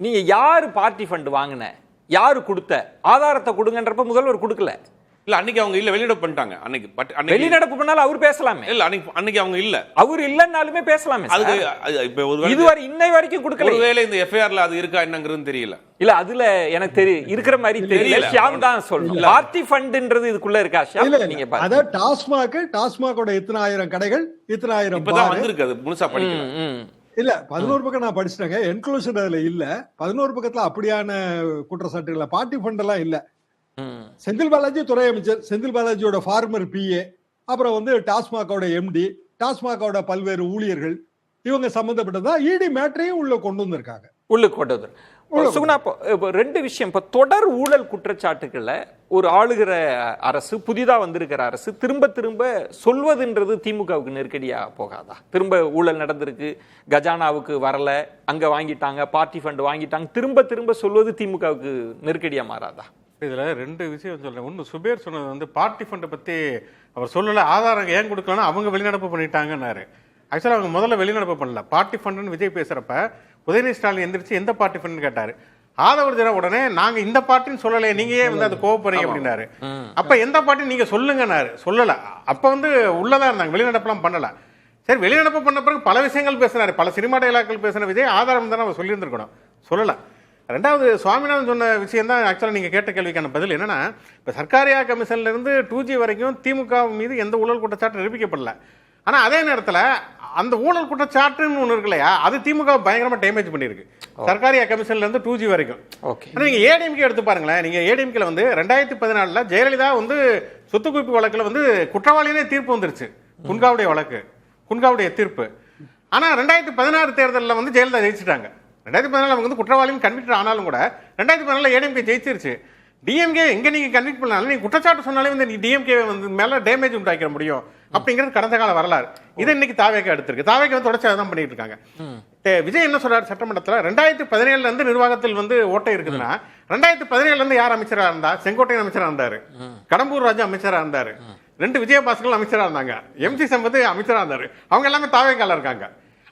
நீங்க யாரு பார்ட்டி ஃபண்ட் வாங்கின, யாரு கொடுத்த ஆதாரத்தை கொடுங்கன்றப்ப முதல்வர் கொடுக்கல.
இல்ல, அன்னைக்கு அவங்க இல்ல, வெளிநடப்பு பண்ணிட்டாங்க. அன்னைக்கு
வெளிநடப்பு பண்ணாலும் அவர் பேசலாமே.
இல்ல, அன்னைக்கு அவங்க இல்ல,
அவர் இல்லன்னாலுமே பேசலாமே.
அது இப்ப
இதுவரை இன்னை வரைக்கும் கொடுக்கல.
ஒருவேளை இந்த எஃப்ஐஆர்ல அது இருக்கா என்னங்கிறது தெரியல.
இல்ல, அதுல எனக்கு இருக்கிற மாதிரி தெரியல. ஷியாம் தான் சொல்லணும், பார்ட்டி ஃபண்ட்ன்றது இதுக்குள்ள இருக்கா ஷியாம்? நீங்க பாருங்க,
அதாவது டாஸ்மாகோட 1000 கடைகள், 1000
இப்பதான் வந்திருக்கு, அது முழுசா படிக்கல.
இல்ல, 11 பக்கம் நான் படிச்சிட்டேங்க, என்க்ளோஷர் அதுல இல்ல. 11 பக்கத்துல அப்படியான குற்றச்சாட்டுகள், பார்ட்டி ஃபண்ட் எல்லாம் இல்ல. செந்தில் பாலாஜி துறை அமைச்சர், செந்தில் பாலாஜியோட ஃபார்மர் பிஏ, அப்புறம் வந்து டாஸ்மாகோட எம்டி, டாஸ்மாகோட பல்வேறு ஊழியர்கள், இவங்க சம்பந்தப்பட்டதா இடி மேட்டரையும் உள்ள கொண்டு வந்திருக்காங்க.
உள்ள கொண்டு வந்து சுகுணா, இப்போ ரெண்டு விஷயம். இப்போ தொடர் ஊழல் குற்றச்சாட்டுகள்ல ஒரு ஆளுகிற அரசு, புதிதா வந்திருக்கிற அரசு திரும்ப திரும்ப சொல்வதுன்றது திமுகவுக்கு நெருக்கடியா போகாதா? திரும்ப ஊழல் நடந்திருக்கு, கஜானாவுக்கு வரல, அங்க வாங்கிட்டாங்க, பார்ட்டி ஃபண்ட் வாங்கிட்டாங்க, திரும்ப திரும்ப சொல்வது திமுகவுக்கு நெருக்கடியா மாறாதா?
இதுல ரெண்டு விஷயம் சொல்றேன். ஒன்று, சுபேர் சொன்னது வந்து பார்ட்டி ஃபண்டை பத்தி அவர் சொல்லல. ஆதாரம் ஏன் கொடுக்கலன்னா அவங்க வெளிநடப்பு பண்ணிட்டாங்கன்னாரு. ஆக்சுவலாக அவங்க முதல்ல வெளிநடப்பு பண்ணல. பார்ட்டி ஃபண்டுன்னு விஜய் பேசுறப்ப உதயநிதி ஸ்டாலின் எந்திரிச்சு எந்த பார்ட்டி ஃபண்ட் கேட்டாரு. ஆதவர்ஜனா உடனே நாங்க இந்த பார்ட்டின்னு சொல்லலையே, நீங்க ஏன் வந்து அது கோவப்படுறீங்க அப்படின்னாரு. அப்ப எந்த பார்ட்டி நீங்க சொல்லுங்கன்னாரு. சொல்லல. அப்ப வந்து உள்ளதான் இருந்தாங்க, வெளிநடப்புலாம் பண்ணல. சரி, வெளிநடப்பு பண்ண பிறகு பல விஷயங்கள் பேசினாரு, பல சினிமா டைலாக்கள் பேசின விஜய் ஆதாரம் தானே அவர் சொல்லியிருந்திருக்கணும், சொல்லல. ரெண்டாவது, சுவாமிநாதன் சொன்ன விஷயம் தான் ஆக்சுவலாக நீங்கள் கேட்ட கேள்விக்கான பதில். என்னன்னா, இப்போ சர்க்காரியா கமிஷன்ல இருந்து 2G வரைக்கும் திமுக மீது எந்த ஊழல் குற்றச்சாட்டு நிரூபிக்கப்படல. ஆனால் அதே நேரத்தில் அந்த ஊழல் குற்றச்சாட்டுன்னு ஒன்று இருக்கு இல்லையா, அது திமுக பயங்கரமாக டேமேஜ் பண்ணியிருக்கு. சர்க்காரியா கமிஷன்ல இருந்து 2G வரைக்கும். ஆனால் நீங்கள் ஏடிஎம்கே எடுத்து பாருங்களேன். நீங்கள் ஏடிஎம்கேல வந்து 2014 ஜெயலலிதா வந்து சொத்து குவிப்பு வழக்கில் வந்து குற்றவாளினே தீர்ப்பு வந்துருச்சு. குன்காவுடைய வழக்கு, குன்காவுடைய தீர்ப்பு. ஆனால் 2016 தேர்தலில் வந்து ஜெயலலிதா ஜெயிச்சிட்டாங்க. 2014 அவங்க வந்து குற்றவாளியும் கன்விக்ட் ஆனாலும் கூட 2014 ஏடிஎம்கே ஜெயிச்சிருச்சு. டிஎம்கே எங்க நீங்க கன்விக்ட் பண்ணாலும் நீங்க குற்றச்சாட்டு சொன்னாலே வந்து நீ டிஎம்கே வந்து மேல டேமேஜ் உண்டாக்கிற முடியும் அப்படிங்கிறது கடந்த கால வரலாறு. இது இன்னைக்கு தாவேக்கா எடுத்திருக்கு. தாவேக்கா வந்து தொடர்ச்சியாக தான் பண்ணிட்டு இருக்காங்க. விஜய் என்ன சொல்றாரு சட்டமன்றத்தில், 2017 இருந்து நிர்வாகத்தில் வந்து ஓட்டை இருக்குதுன்னா 2017 இருந்து யார் அமைச்சராக இருந்தா? செங்கோட்டையன் அமைச்சராக இருந்தாரு, கடம்பூர் ராஜா அமைச்சராக இருந்தாரு, 2 விஜயபாஸ்கர் அமைச்சராக இருந்தாங்க, எம்சி சம்பத் அமைச்சராக இருந்தாரு. அவங்க எல்லாமே தாவேக்கால இருக்காங்க.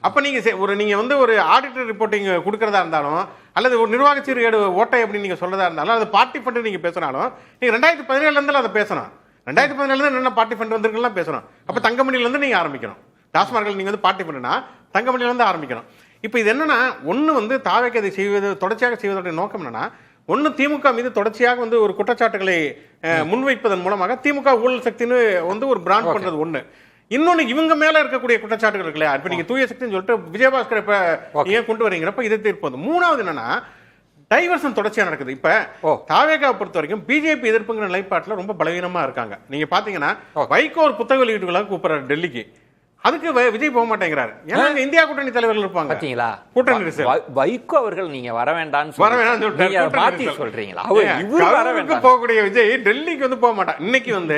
அப்ப நீங்க வந்து ஒரு ஆடிட்டர் ரிப்போர்ட்டிங் கொடுக்கறதா இருந்தாலும், அல்லது ஒரு நிர்வாக சீர்கேடு ஓட்டை அப்படின்னு நீங்க சொல்றதா இருந்தாலும், அது பார்ட்டி ஃபண்ட் நீங்க பேசினாலும் நீங்க 2017 இருந்து அதை பேசணும். 2017 இருந்து என்ன பார்ட்டி ஃபண்ட் வந்திருக்குலாம் பேசணும். அப்ப தங்கமணில இருந்து நீங்க ஆரம்பிக்கணும். டாஸ்மார்க்கில் நீங்க வந்து பார்ட்டி ஃபண்ட்னா தங்கமணில இருந்து ஆரம்பிக்கணும். இப்ப இது என்னன்னா, ஒன்னு வந்து தாவேக்கு அதை செய்வது, தொடர்ச்சியாக செய்வதோட நோக்கம் என்னன்னா, ஒன்னு திமுக மீது தொடர்ச்சியாக வந்து ஒரு குற்றச்சாட்டுகளை முன்வைப்பதன் மூலமாக திமுக ஊழல் சக்தின்னு வந்து ஒரு பிராண்ட் பண்றது ஒண்ணு. இன்னொன்னு, இவங்க மேல இருக்கக்கூடிய குற்றச்சாட்டுகள் இருக்கு இல்லையா, இப்ப நீங்க தூய சக்தின்னு சொல்லிட்டு விஜயபாஸ்கர் இப்ப ஏன் கொண்டு வரீங்கிறப்ப இதை தீர்ப்பது. மூணாவது என்னன்னா, டைவர்ஷன் தொடர்ச்சியா நடக்குது. இப்ப தாவேகாவை பொறுத்த வரைக்கும் பிஜேபி எதிர்ப்புங்கிற நிலைப்பாட்டுல ரொம்ப பலவீனமா இருக்காங்க. நீங்க பாத்தீங்கன்னா வைகோ ஒரு புத்தக வெளியீட்டுகளாக கூப்பிடுறாரு டெல்லிக்கு, அதுக்கு விஜய் போக மாட்டேங்கிறாரு. ஏன்னா இந்தியா கூட்டணி தலைவர்கள் இருப்பாங்க.
பாத்தீங்களா, கூட்டணி வைகோ அவர்கள் நீங்க வர வேண்டாம்னு சொல்றீங்களா?
போகக்கூடிய விஜய் டெல்லிக்கு வந்து போக மாட்டான். இன்னைக்கு வந்து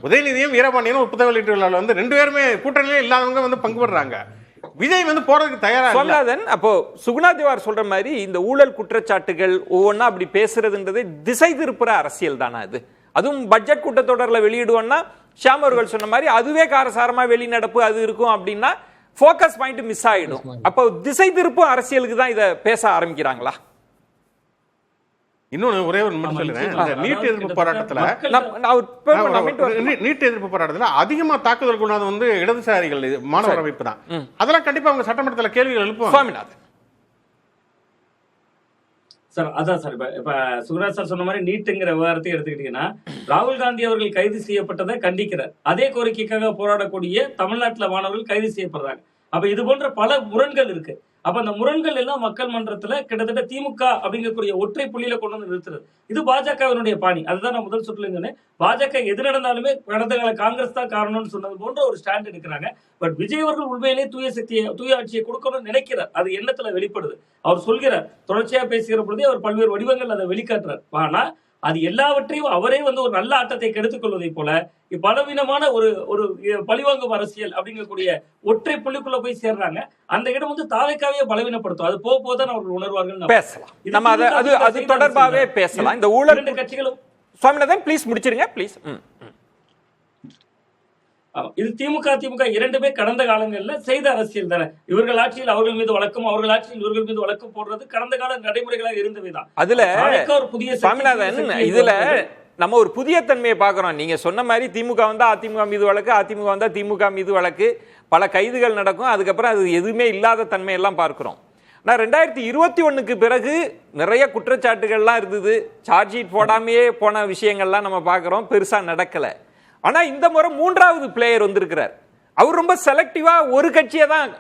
உதயநிதியும் வீரபாண்டியனும் ஒரு புத்தக வெளியீட்டு வந்து 2 பேருமே கூட்டணியிலே இல்லாதவங்க வந்து பங்கு பெறாங்க. விஜய் வந்து போறதுக்கு தயாரா
இல்ல. அப்போ சுகுணா திவார் சொல்ற மாதிரி இந்த ஊழல் குற்றச்சாட்டுகள் ஒவ்வொன்னா அப்படி பேசுறதுன்றது திசை திருப்புற அரசியல் தானே அது? அதுவும் பட்ஜெட் கூட்டத்தொடர்ல வெளியிடுவோம்னா ஷியாம் அவர்கள் சொன்ன மாதிரி அதுவே காரசாரமா வெளிநடப்பு அது இருக்கும் அப்படின்னா ஃபோக்கஸ் பாயிண்ட் மிஸ் ஆயிடும். அப்போ திசை திருப்பு அரசியலுக்கு தான் இதை பேச ஆரம்பிக்கிறாங்களா?
இன்னொன்னு ஒரே ஒரு நிமிஷம் சொல்லுறேன். நீட் எதிர்ப்பு போராட்டத்துல அதிகமா தாக்குதல் கொண்டாது வந்து இடதுசாரிகள், மாணவர் அமைப்பு தான். அதெல்லாம் கண்டிப்பா அவங்க சட்டமன்றத்தில் கேள்விகள் எழுப்புவாங்க.
சார் அதான் சார், இப்ப சுகராஜ் சார் சொன்ன மாதிரி நீட்டுங்கிற விவகாரத்தை எடுத்துக்கிட்டீங்கன்னா, ராகுல் காந்தி அவர்கள் கைது செய்யப்பட்டதை கண்டிக்கிறார். அதே கோரிக்கைக்காக போராடக்கூடிய தமிழ்நாட்டுல மாணவர்கள் கைது செய்யப்படுறாங்க. அப்ப இது போன்ற பல முரண்கள் இருக்கு. அப்ப அந்த முரண்கள் எல்லாம் மக்கள் மன்றத்துல கிட்டத்தட்ட திமுக அப்படிங்கக்கூடிய ஒற்றை புள்ளியில கொண்டு வந்து நிறுத்துறது. இது பாஜகவினுடைய பாணி. அதுதான் நான் முதல் சுற்றுல இருந்தேன். பாஜக எது நடந்தாலுமே கடந்த கால காங்கிரஸ் தான் காரணம்னு சொன்னது போன்ற ஒரு ஸ்டாண்ட் எடுக்கிறாங்க. பட் விஜய் அவர்கள் உண்மையிலே தூய ஆட்சியை கொடுக்கணும்னு நினைக்கிறார். அது எண்ணத்துல வெளிப்படுது. அவர் சொல்கிறார், தொடர்ச்சியா பேசுகிற பொழுதே அவர் பல்வேறு வடிவங்கள் அதை வெளிக்காட்டுறார். ஆனா அது எல்லாவற்றையும் அவரே வந்து ஒரு நல்ல ஆட்டத்தை கெடுத்துக் கொள்வதை போல பலவீனமான ஒரு பழிவாங்கும் அரசியல் அப்படிங்கக்கூடிய ஒற்றை புள்ளிக்குள்ள போய் சேர்றாங்க. அந்த இடம் வந்து தாவேக்காவே பலவீனப்படுத்தும். அது போக போதான் அவர்கள் உணர்வார்கள்.
பேசலாம், நம்ம அது தொடர்பாகவே பேசலாம். இந்த ஊழல் கட்சிகளும் சுவாமிநாதன் ப்ளீஸ் முடிச்சிருங்க ப்ளீஸ்.
இது திமுக இரண்டுமே கடந்த காலங்களில் செய்த அரசியல் தானே. இவர்கள் ஆட்சியில் அவர்கள் மீது வழக்கம், அவர்கள் ஆட்சியில் இவர்கள் மீது வழக்கம் போடுறது கடந்த கால நடைமுறைகளாக இருந்தவைதான்.
அதுல ஒரு புதிய சுவாமிநாதன், இதுல நம்ம ஒரு புதிய தன்மையை பார்க்கிறோம். நீங்க சொன்ன மாதிரி திமுக வந்தா அதிமுக மீது வழக்கு, அதிமுக வந்தா திமுக மீது வழக்கு, பல கைதுகள் நடக்கும். அதுக்கப்புறம் அது எதுவுமே இல்லாத தன்மையெல்லாம் பார்க்கிறோம். நான் 2021க்கு பிறகு நிறைய குற்றச்சாட்டுகள்லாம் இருந்தது. சார்ஜ் ஷீட் போடாமையே போன விஷயங்கள்லாம் நம்ம பார்க்கிறோம், பெருசா நடக்கல. ஆனா இந்த முறை 3வது பிளேயர் வந்திருக்கிறார். அவர் ரொம்ப செலக்டிவா ஒரு கட்சியை தான்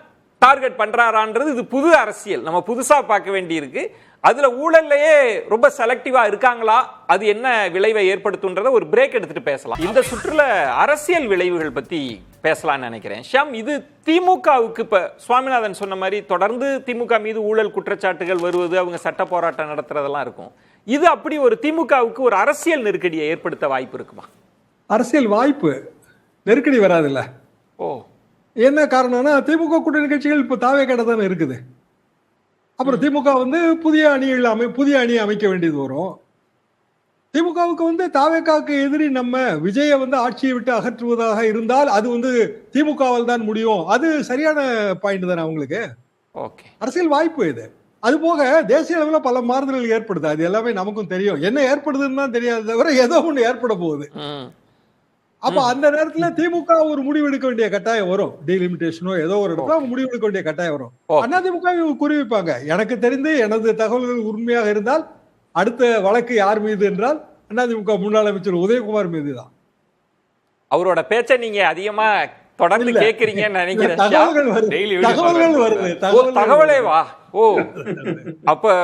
டார்கெட் பண்றாரான்றது இது புது அரசியல், நம்ம புதுசா பார்க்க வேண்டியிருக்கு. அதுல ஊழல்லையே ரொம்ப செலக்டிவா இருக்காங்களா, அது என்ன விளைவை ஏற்படுத்தும்ன்றத ஒரு பிரேக் எடுத்துட்டு பேசலாம். இந்த சுற்றுல அரசியல் விளைவுகள் பத்தி பேசலாம்னு நினைக்கிறேன். ஷியாம், இது திமுகவுக்கு இப்ப சுவாமிநாதன் சொன்ன மாதிரி தொடர்ந்து திமுக மீது ஊழல் குற்றச்சாட்டுகள் வருவது, அவங்க சட்ட போராட்டம் நடத்துறதெல்லாம் இருக்கும். இது அப்படி ஒரு திமுகவுக்கு ஒரு அரசியல் நெருக்கடியை ஏற்படுத்த வாய்ப்பு இருக்குமா?
அரசியல் வாய்ப்பு, நெருக்கடி வராதுல்ல.
ஓ,
என்ன காரணம்னா திமுக கூட்டணி கட்சிகள் இப்ப தாவே கடை தானே இருக்குது. அப்புறம் திமுக புதிய அணியை அமைக்க வேண்டியது வரும். திமுகவுக்கு தாவேக்காவுக்கு எதிரி நம்ம விஜயை ஆட்சியை விட்டு அகற்றுவதாக இருந்தால் அது திமுகவால் தான் முடியும். அது சரியான பாயிண்ட் தானே அவங்களுக்கு.
ஓகே,
அரசியல் வாய்ப்பு இது. அது போக தேசிய அளவில் பல மாறுதல்கள் ஏற்படுது. அது எல்லாமே நமக்கும் தெரியும். என்ன ஏற்படுதுன்னு தான் தெரியாது, தவிர ஏதோ ஒண்ணு ஏற்பட போகுது. அப்ப அந்த நேரத்துல திமுக ஒரு முடிவு எடுக்க வேண்டிய கட்டாயம் வரும். டீலிமிட்டேஷனோ ஏதோ ஒரு இடத்துல அவங்க முடிவு எடுக்க வேண்டிய கட்டாயம் வரும். அதிமுக குறிவிப்பாங்க. எனக்கு தெரிந்து எனது தகவல்கள் உண்மையாக இருந்தால் அடுத்த வழக்கு யார் மீது என்றால் அதிமுக முன்னாள் அமைச்சர் உதயகுமார் மீது தான்.
அவரோட பேச்சை நீங்க அதிகமா தொடர்ந்து கேக்குறீங்கன்னு நினைக்கிறேன். தகவலே வா. ஓ, அப்ப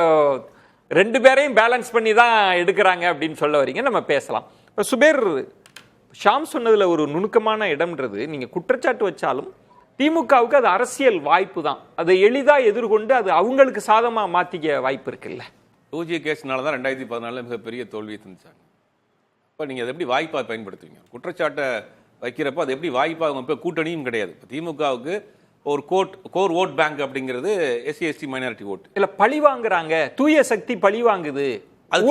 ரெண்டு பேரையும் பேலன்ஸ் பண்ணி தான் எடுக்கிறாங்க அப்படின்னு சொல்ல வரீங்க. நம்ம பேசலாம். சுபேர், ஷாம் சொன்னதுல ஒரு நுணுக்கமான இடம்ன்றது, நீங்க குற்றச்சாட்டு வச்சாலும் திமுகவுக்கு அது அரசியல் வாய்ப்பு தான். அதை எளிதா எதிர்கொண்டு அது அவங்களுக்கு சாதமா மாத்திக்க வாய்ப்பு இருக்குல்ல.
2G கேஸ்னால தான் 2014 மிகப்பெரிய தோல்வியை தந்துச்சாங்க. இப்போ நீங்க அதை எப்படி வாய்ப்பா பயன்படுத்துவீங்க? குற்றச்சாட்டை வைக்கிறப்ப அது எப்படி வாய்ப்பா? அவங்க இப்போ கூட்டணியும் கிடையாது. இப்போ திமுகவுக்கு ஒரு கோர் ஓட் பேங்க் அப்படிங்கிறது SC/ST மைனாரிட்டி ஓட்.
இல்ல, பழி வாங்குறாங்க, தூய சக்தி பழி வாங்குது,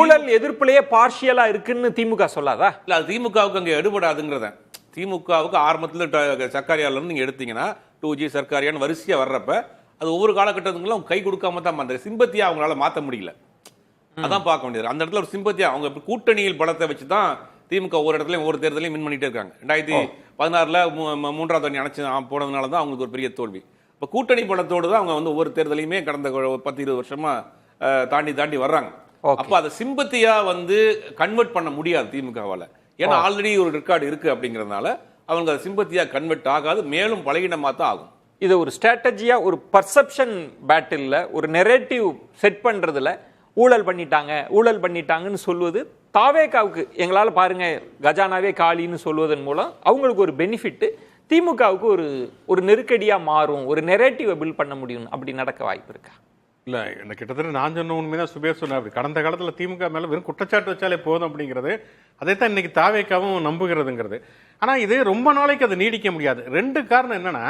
ஊழல் எதிர்ப்புலயே பார்ஷியலா இருக்குன்னு திமுக சொல்லாதா?
இல்ல, அது திமுகவுக்கு அங்க எடுபடாதுங்கிறத. திமுகவுக்கு ஆரம்பத்தில் சர்க்காரியால இருந்து நீங்க எடுத்தீங்கன்னா 2G சர்க்காரியான்னு வரிசையா வர்றப்ப அது ஒவ்வொரு காலகட்டத்துங்களும் அவங்க கை கொடுக்காம தான் அந்த சிம்பத்தியா அவங்களால மாற்ற முடியல. அதான் பார்க்க வேண்டியது. அந்த இடத்துல ஒரு சிம்பத்தியா அவங்க கூட்டணியில் பலத்தை வச்சு தான் திமுக ஒரு இடத்துலயும் ஒவ்வொரு தேர்தலையும் வின் பண்ணிட்டே இருக்காங்க. 2016 மூன்றாவது அணி அணைச்சு போனதுனால தான் அவங்களுக்கு ஒரு பெரிய தோல்வி. இப்போ கூட்டணி பலத்தோடு தான் அவங்க ஒவ்வொரு தேர்தலையுமே கடந்த 10-20 வருஷமா தாண்டி வர்றாங்க. அப்ப அதை சிம்பத்தியா கன்வெர்ட் பண்ண முடியாது திமுகவால. ஏன்னா ஆல்ரெடி ஒரு ரெக்கார்டு இருக்கு அப்படிங்கறதுனால அவங்க அதை சிம்பத்தியா கன்வெர்ட் ஆகாது, மேலும் பலகீனமா தான் ஆகும்.
இது ஒரு ஸ்ட்ராட்டஜியா, ஒரு பர்செப்ஷன் பேட்டில்ல, ஒரு நெரேட்டிவ் செட் பண்றதுல ஊழல் பண்ணிட்டாங்கன்னு சொல்வது தாவேகாவுக்கு, எங்களால பாருங்க கஜானாவே காலின்னு சொல்வதன் மூலம் அவங்களுக்கு ஒரு பெனிஃபிட், திமுகவுக்கு ஒரு நெருக்கடியா மாறும், ஒரு நெரேட்டிவ் பில்ட் பண்ண முடியும். அப்படி நடக்க வாய்ப்பு இருக்கா?
இல்லை, எனக்கு கிட்டத்தட்ட நான் சொன்ன உண்மைதான் சுபேர் சொன்னார். கடந்த காலத்தில் திமுக மேலே வெறும் குற்றச்சாட்டு வச்சாலே போதும் அப்படிங்கிறது, அதைத்தான் இன்னைக்கு தாவேக்காவும் நம்புகிறதுங்கிறது. ஆனால் இது ரொம்ப நாளைக்கு அது நீடிக்க முடியாது. ரெண்டு காரணம் என்னன்னா,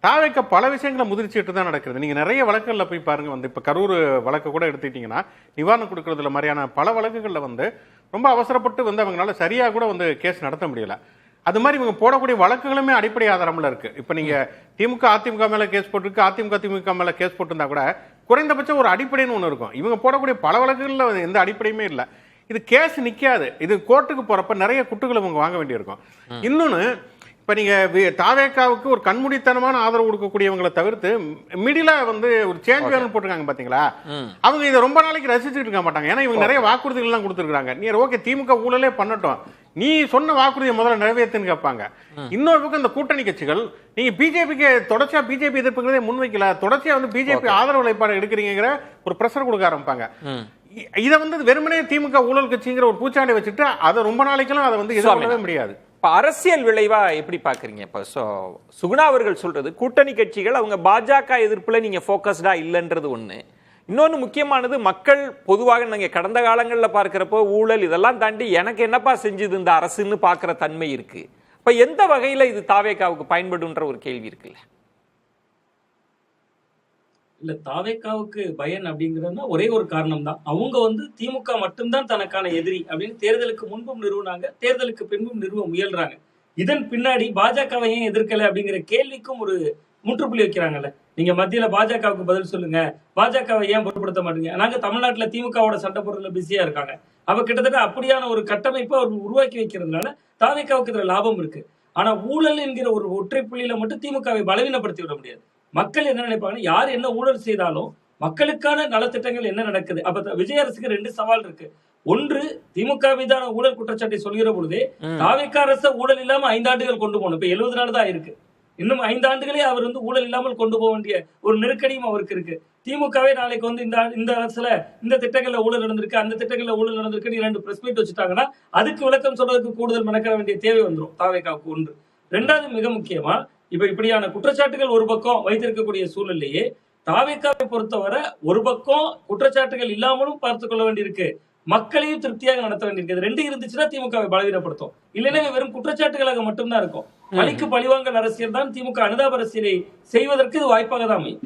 தாவேக்கா பல விஷயங்களை முதிர்ச்சிட்டு தான் நடக்கிறது. நீங்கள் நிறைய வழக்குகளில் போய் பாருங்க. இப்போ கரூர் வழக்கு கூட எடுத்துக்கிட்டிங்கன்னா, நிவாரணம் கொடுக்கறதுல மாதிரியான பல வழக்குகளில் ரொம்ப அவசரப்பட்டு அவங்களால சரியாக கூட கேஸ் நடத்த முடியல. அது மாதிரி இவங்க போடக்கூடிய வழக்குகளுமே அடிப்படை ஆதாரம்ல இருக்கு. இப்ப நீங்க திமுக அதிமுக மேல கேஸ் போட்டிருக்கு, அதிமுக திமுக மேல கேஸ் போட்டிருந்தா கூட குறைந்தபட்சம் ஒரு அடிப்படைன்னு ஒண்ணு இருக்கும். இவங்க போடக்கூடிய பல வழக்குகள்ல எந்த அடிப்படையுமே இல்லை. இது கேஸ் நிக்காது. இது கோர்ட்டுக்கு போறப்ப நிறைய குட்டுகளை இவங்க வாங்க வேண்டியிருக்கும். இன்னொன்னு, இப்ப நீங்க தாவேக்காவுக்கு ஒரு கண்மூடித்தனமான ஆதரவு கொடுக்கக்கூடியவங்களை தவிர்த்து மிடிலா ஒரு சேஞ்ச் வேணும்னு போட்டிருக்காங்க பாத்தீங்களா, அவங்க இதை ரொம்ப நாளைக்கு ரசிச்சுட்டு இருக்க மாட்டாங்க. ஏன்னா இவங்க நிறைய வாக்குறுதிகள் எல்லாம் கொடுத்துருக்காங்க. நீ ஓகே திமுக ஊழலே பண்ணட்டும், நீ சொன்ன வாக்குறுதியை முதல்ல நிறைவேற்றுன்னு கேட்பாங்க. இன்னொரு பக்கம் இந்த கூட்டணி கட்சிகள், நீங்க பிஜேபிக்கு தொடர்ச்சியா பிஜேபி எதிர்ப்புங்கிறதே முன்வைக்கல, தொடர்ச்சியா பிஜேபி ஆதரவு நிலைப்பாடு எடுக்கிறீங்கிற ஒரு பிரஷர் கொடுக்க ஆரம்பிப்பாங்க. இதை வெறுமனே திமுக ஊழல் கட்சிங்கிற ஒரு பூச்சாண்டை வச்சுட்டு அதை ரொம்ப நாளைக்கெல்லாம் அதை எதிர்கொள்ளவே முடியாது.
இப்ப அரசியல் விளைவா எப்படி பாக்குறீங்க? இப்ப சுகுணா அவர்கள் சொல்றது, கூட்டணி கட்சிகள் அவங்க பாஜக எதிர்ப்புல நீங்க போக்கஸ்டா இல்லைன்றது ஒண்ணு. இன்னொன்னு முக்கியமானது, மக்கள் பொதுவாக நீங்க கடந்த காலங்களில் பார்க்கிறப்போ ஊழல் இதெல்லாம் தாண்டி எனக்கு என்னப்பா செஞ்சது இந்த அரசுன்னு பார்க்கிற தன்மை இருக்கு. இப்ப எந்த வகையில இது தாவேக்காவுக்கு பயன்படுன்ற ஒரு கேள்வி இருக்குல்ல.
இல்ல, தாவேக்காவுக்கு பயன் அப்படிங்கிறதுனா ஒரே ஒரு காரணம் தான். அவங்க திமுக மட்டும்தான் தனக்கான எதிரி அப்படின்னு தேர்தலுக்கு முன்பும் நிறுவனாங்க, தேர்தலுக்கு பின்பும் நிறுவ முயல்றாங்க. இதன் பின்னாடி பாஜகவை ஏன் எதிர்க்கல அப்படிங்கிற கேள்விக்கும் ஒரு முற்றுப்புள்ளி வைக்கிறாங்கல்ல. நீங்க மத்தியில பாஜகவுக்கு பதில் சொல்லுங்க, பாஜகவை ஏன் பொருட்படுத்த மாட்டீங்க? நாங்க தமிழ்நாட்டுல திமுகவோட சண்டை போடுறதுல பிஸியா இருக்காங்க. அவ கிட்டத்தட்ட அப்படியான ஒரு கட்டமைப்பை அவர்கள் உருவாக்கி வைக்கிறதுனால தாவேக்காவுக்கு இதுல லாபம் இருக்கு. ஆனா ஊழல் என்கிற ஒரு ஒற்றை புள்ளியில மட்டும் திமுகவை பலவீனப்படுத்தி விட முடியாது. மக்கள் என்ன நினைப்பாங்கன்னா, யார் என்ன ஊழல் செய்தாலும் மக்களுக்கான நலத்திட்டங்கள் என்ன நடக்குது. அப்ப விஜய் அரசுக்கு ரெண்டு சவால் இருக்கு. ஒன்று, திமுக மீதான ஊழல் குற்றச்சாட்டை சொல்கிற பொழுதே தாவேக்கா அரசு ஊழல் இல்லாம 5 ஆண்டுகள் கொண்டு போகணும். இப்ப 70 நாள் தான் இருக்கு. இன்னும் 5 ஆண்டுகளே அவர் ஊழல் இல்லாமல் கொண்டு போக வேண்டிய ஒரு நெருக்கடியும் அவருக்கு இருக்கு. திமுகவே நாளைக்கு வந்து இந்த அரசுல இந்த திட்டங்கள்ல ஊழல் நடந்திருக்கு, அந்த திட்டங்கள்ல ஊழல் நடந்திருக்கு 2 பிரஸ் மீட் வச்சுட்டாங்கன்னா அதுக்கு விளக்கம் சொல்றதுக்கு கூடுதல் மெனக்கட வேண்டிய தேவை வந்துடும் தாவேகாவுக்கு. ஒன்று. ரெண்டாவது, மிக முக்கியமா இப்படியான குற்றச்சாட்டுகள் ஒரு பக்கம் வைத்திருக்கக்கூடிய சூழல்லையே தாவேகாவை பொறுத்தவரை ஒரு பக்கம் குற்றச்சாட்டுகள் இல்லாமலும் பார்த்துக் கொள்ள வேண்டியிருக்கு, மக்களையும் திருப்தியாக நடத்த வேண்டியிருக்கு. ரெண்டு இருந்துச்சுன்னா திமுகவை பலவீனப்படுத்தும், இல்லைன்னா வெறும் குற்றச்சாட்டுகளாக மட்டும்தான் இருக்கும். பழிக்கு பழிவாங்கல் அரசியல் தான் திமுக அனுதாப அரசியலை செய்வதற்கு இது வாய்ப்பாக தான் அமையும்.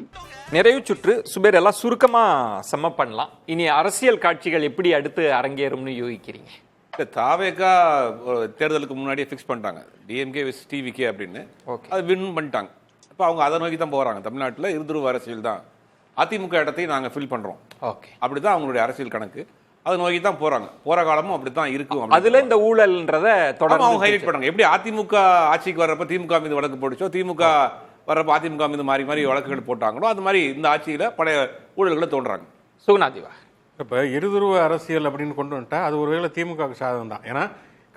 நிறைவு சுற்று சுபேர் எல்லாம் சுருக்கமா சம்ம பண்ணலாம். இனி அரசியல் காட்சிகள் எப்படி அடுத்து அரங்கேறும்னு யோசிக்கிறீங்க?
தாவேகா தேர்தலுக்கு முன்னாடியே ஃபிக்ஸ் பண்ணிட்டாங்க டிஎம்கே விஸ் டிவிகே அப்படின்னு. அது வின் பண்ணிட்டாங்க. இப்போ அவங்க அதை நோக்கி தான் போகிறாங்க. தமிழ்நாட்டில் இருதுருவ அரசியல் தான், அதிமுக இடத்தையும் நாங்கள் ஃபில் பண்ணுறோம், அப்படி தான் அவங்களுடைய அரசியல் கணக்கு. அதை நோக்கி தான் போகிறாங்க. போகிற காலமும் அப்படி தான் இருக்கும்.
அதில் இந்த ஊழல்ன்றத தொடர்ந்து
அவங்க ஹைலைட் பண்ணுறாங்க. எப்படி அதிமுக ஆட்சிக்கு வர்றப்ப திமுக மீது வழக்கு போட்டுச்சோ, திமுக வர்றப்ப அதிமுக மீது மாறி மாறி வழக்குகள் போட்டாங்களோ, அது மாதிரி இந்த ஆட்சியில் பழைய ஊழல்களை தோன்றாங்க.
சுகுணாதிவா,
இப்போ இருதுருவ அரசியல் அப்படின்னு கொண்டு வந்துட்டா அது ஒருவேளை திமுகவுக்கு சாதகம் தான். ஏன்னா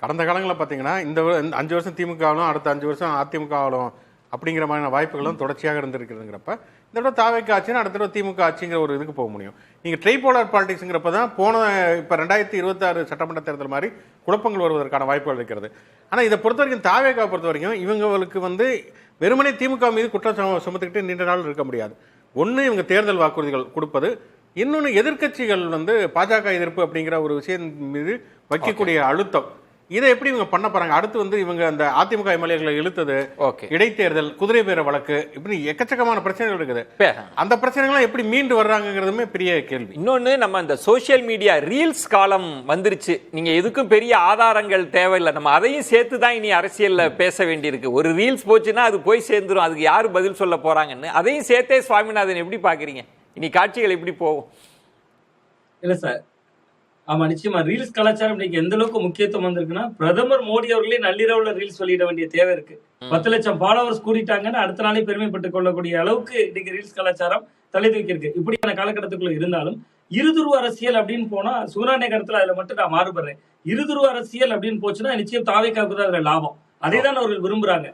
கடந்த காலங்களில் பார்த்தீங்கன்னா இந்த 5 வருஷம் திமுகவும் அடுத்த 5 வருஷம் அதிமுகவும் அப்படிங்கிற மாதிரியான வாய்ப்புகளும் தொடர்ச்சியாக இருந்திருக்குதுங்கிறப்ப இந்த தடவை தாவேகா ஆட்சின்னா அடுத்த தடவை திமுக ஆட்சிங்கிற ஒரு இதுக்கு போக முடியும். நீங்கள் ட்ரைபோலார் பாலிடிக்ஸுங்கிறப்ப தான் இப்போ 2026 சட்டமன்ற தேர்தல் மாதிரி குழப்பங்கள் வருவதற்கான வாய்ப்புகள் இருக்கிறது. ஆனால் இதை பொறுத்த வரைக்கும் தாவேகா பொறுத்த வரைக்கும் இவங்களுக்கு வந்து வெறுமனே திமுக மீது குற்றம் சுமத்துக்கிட்டு நீண்ட நாள் இருக்க முடியாது. ஒன்று, இவங்க தேர்தல் வாக்குறுதிகள் கொடுப்பது, இன்னொன்று எதிர்க்கட்சிகள் வந்து பாஜக எதிர்ப்பு அப்படிங்கிற ஒரு விஷயம் மீது வைக்கக்கூடிய அழுத்தம். இதை எப்படி இவங்க பண்ண போறாங்க? அடுத்து வந்து இவங்க அந்த அதிமுக எம்எல்ஏக்களை இழுத்தது, இடைத்தேர்தல், குதிரை பேர வழக்கு, இப்படி எக்கச்சக்கமான பிரச்சனைகள் இருக்குது. அந்த பிரச்சனைகள் எப்படி மீண்டு வர்றாங்கிறதுமே பெரிய கேள்வி.
இன்னொன்னு, நம்ம அந்த சோசியல் மீடியா ரீல்ஸ் காலம் வந்துருச்சு. நீங்க எதுக்கும் பெரிய ஆதாரங்கள் தேவையில்லை, நம்ம அதையும் சேர்த்து தான் இனி அரசியல்ல பேச வேண்டியிருக்கு. ஒரு ரீல்ஸ் போச்சுன்னா அது போய் சேர்ந்துரும், அதுக்கு யாரு பதில் சொல்ல போறாங்கன்னு. அதையும் சேர்த்தே சுவாமிநாதன் எப்படி பாக்குறீங்க? இனி காட்சிகள் எப்படி போகும்?
இல்ல சார், ஆமா, நிச்சயமா ரீல்ஸ் கலாச்சாரம் இன்னைக்கு எந்த அளவுக்கு முக்கியத்துவம் வந்திருக்குன்னா, பிரதமர் மோடி அவர்களே நள்ளிரவுல ரீல்ஸ் வெளியிட வேண்டிய தேவை இருக்கு. 10 லட்சம் ஃபாலோவர்ஸ் கூட்டிட்டாங்கன்னு அடுத்த நாளே பெருமைப்பட்டுக் கொள்ளக்கூடிய அளவுக்கு இன்னைக்கு ரீல்ஸ் கலாச்சாரம் தலை தூக்கி இருக்கு. இப்படியான காலகட்டத்துக்குள்ள இருந்தாலும் இருதுருவ அரசியல் அப்படின்னு போனா, சூனானே கருத்துல அதுல மட்டும் நான் மாறுபடுறேன். இருதுருவ அரசியல் அப்படின்னு போச்சுன்னா நிச்சயம் தாவேகாவுக்கு தான் அதுல லாபம். அதே தான் அவர்கள் விரும்புறாங்க.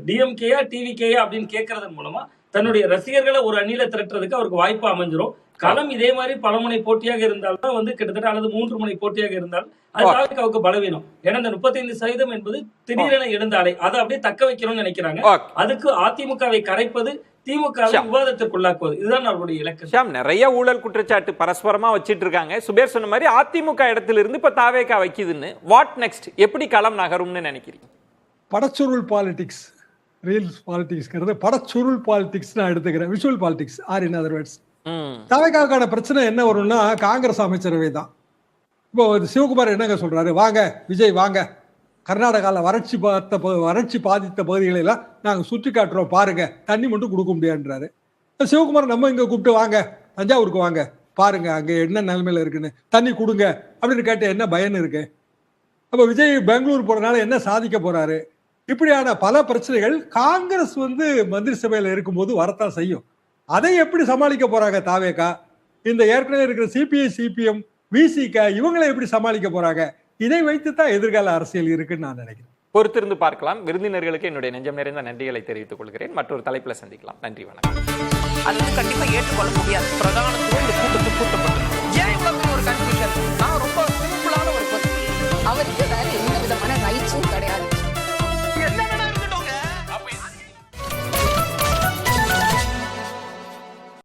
டிஎம்கேயா டிவிகேயா அப்படின்னு கேட்கறதன் மூலமா தன்னுடைய ரசிகர்களை ஒரு அணியில திரட்டுறதுக்கு அவருக்கு வாய்ப்பு அமைஞ்சிரும். களம் இதே மாதிரி பலமுனை போட்டியாக இருந்தால்தான் வந்து கிட்டத்தட்ட அல்லது 3 முனை போட்டியாக இருந்தால் அது தாவேகாவுக்கு பலவீனம். ஏன்னா இந்த 35% என்பது திடீரென எழுந்தாலே அதை அப்படியே தக்க வைக்கணும்னு நினைக்கிறாங்க. அதுக்கு அதிமுகவை கரைப்பது, திமுகவை விவாதத்திற்குள்ளாக்குவது, இதுதான் அவருடைய இலக்கு.
நிறைய ஊழல் குற்றச்சாட்டு பரஸ்பரமா வச்சிட்டு இருக்காங்க. சுபேர் சொன்ன மாதிரி அதிமுக இடத்துல இருந்து இப்ப தாவேகா வைக்குதுன்னு, வாட் நெக்ஸ்ட்? எப்படி களம் நகரும்னு நினைக்கிறீங்க?
படச்சுருள் பாலிடிக்ஸ், ரீல்ஸ் பாலிடிக்ஸ்ங்கிறது படச்சுருள் பாலிடிக்ஸ் நான் எடுத்துக்கிறேன். Visual politics or in other words. தாவேகாவுக்கான பிரச்சனை என்ன வரும்னா, காங்கிரஸ் அமைச்சரவை தான். இப்போ சிவகுமார் என்னங்க சொல்றாரு, வாங்க விஜய் வாங்க, கர்நாடகாவில் வறட்சி பாதித்த பகுதிகளை எல்லாம் நாங்கள் சுற்றி காட்டுறோம் பாருங்க, தண்ணி மட்டும் கொடுக்க முடியாதுன்றாரு. சிவகுமார் நம்ம இங்க கூப்பிட்டு வாங்க தஞ்சாவூருக்கு வாங்க பாருங்க அங்க என்ன நிலைமையில இருக்குன்னு, தண்ணி கொடுங்க அப்படின்னு கேட்ட என்ன பயன் இருக்கு? அப்ப விஜய் பெங்களூர் போறதுனால என்ன சாதிக்க போறாரு? இப்படியான பல பிரச்சனைகள் காங்கிரஸ் மந்திரி சபையில இருக்கும்போது வரத்தான் செய்யும். அதை எப்படி சமாளிக்க போறாங்க தாவேகா? இந்த ஏற்கனவே இருக்கிற சிபிஐ, சிபிஎம், விசிக இவங்களை எப்படி சமாளிக்க போறாங்க? இதை வைத்துதான் எதிர்கால அரசியல் இருக்குன்னு நான் நினைக்கிறேன்.
பொறுத்திருந்து பார்க்கலாம். விருந்தினர்களுக்கு என்னுடைய நெஞ்சம் நிறைந்த நன்றிகளை தெரிவித்துக் கொள்கிறேன். மற்றொரு தலைப்புல சந்திக்கலாம். நன்றி, வணக்கம்.
அது கண்டிப்பா ஏற்றுக்கொள்ள முடியாது. பிரதான கூட்டப்பட்டு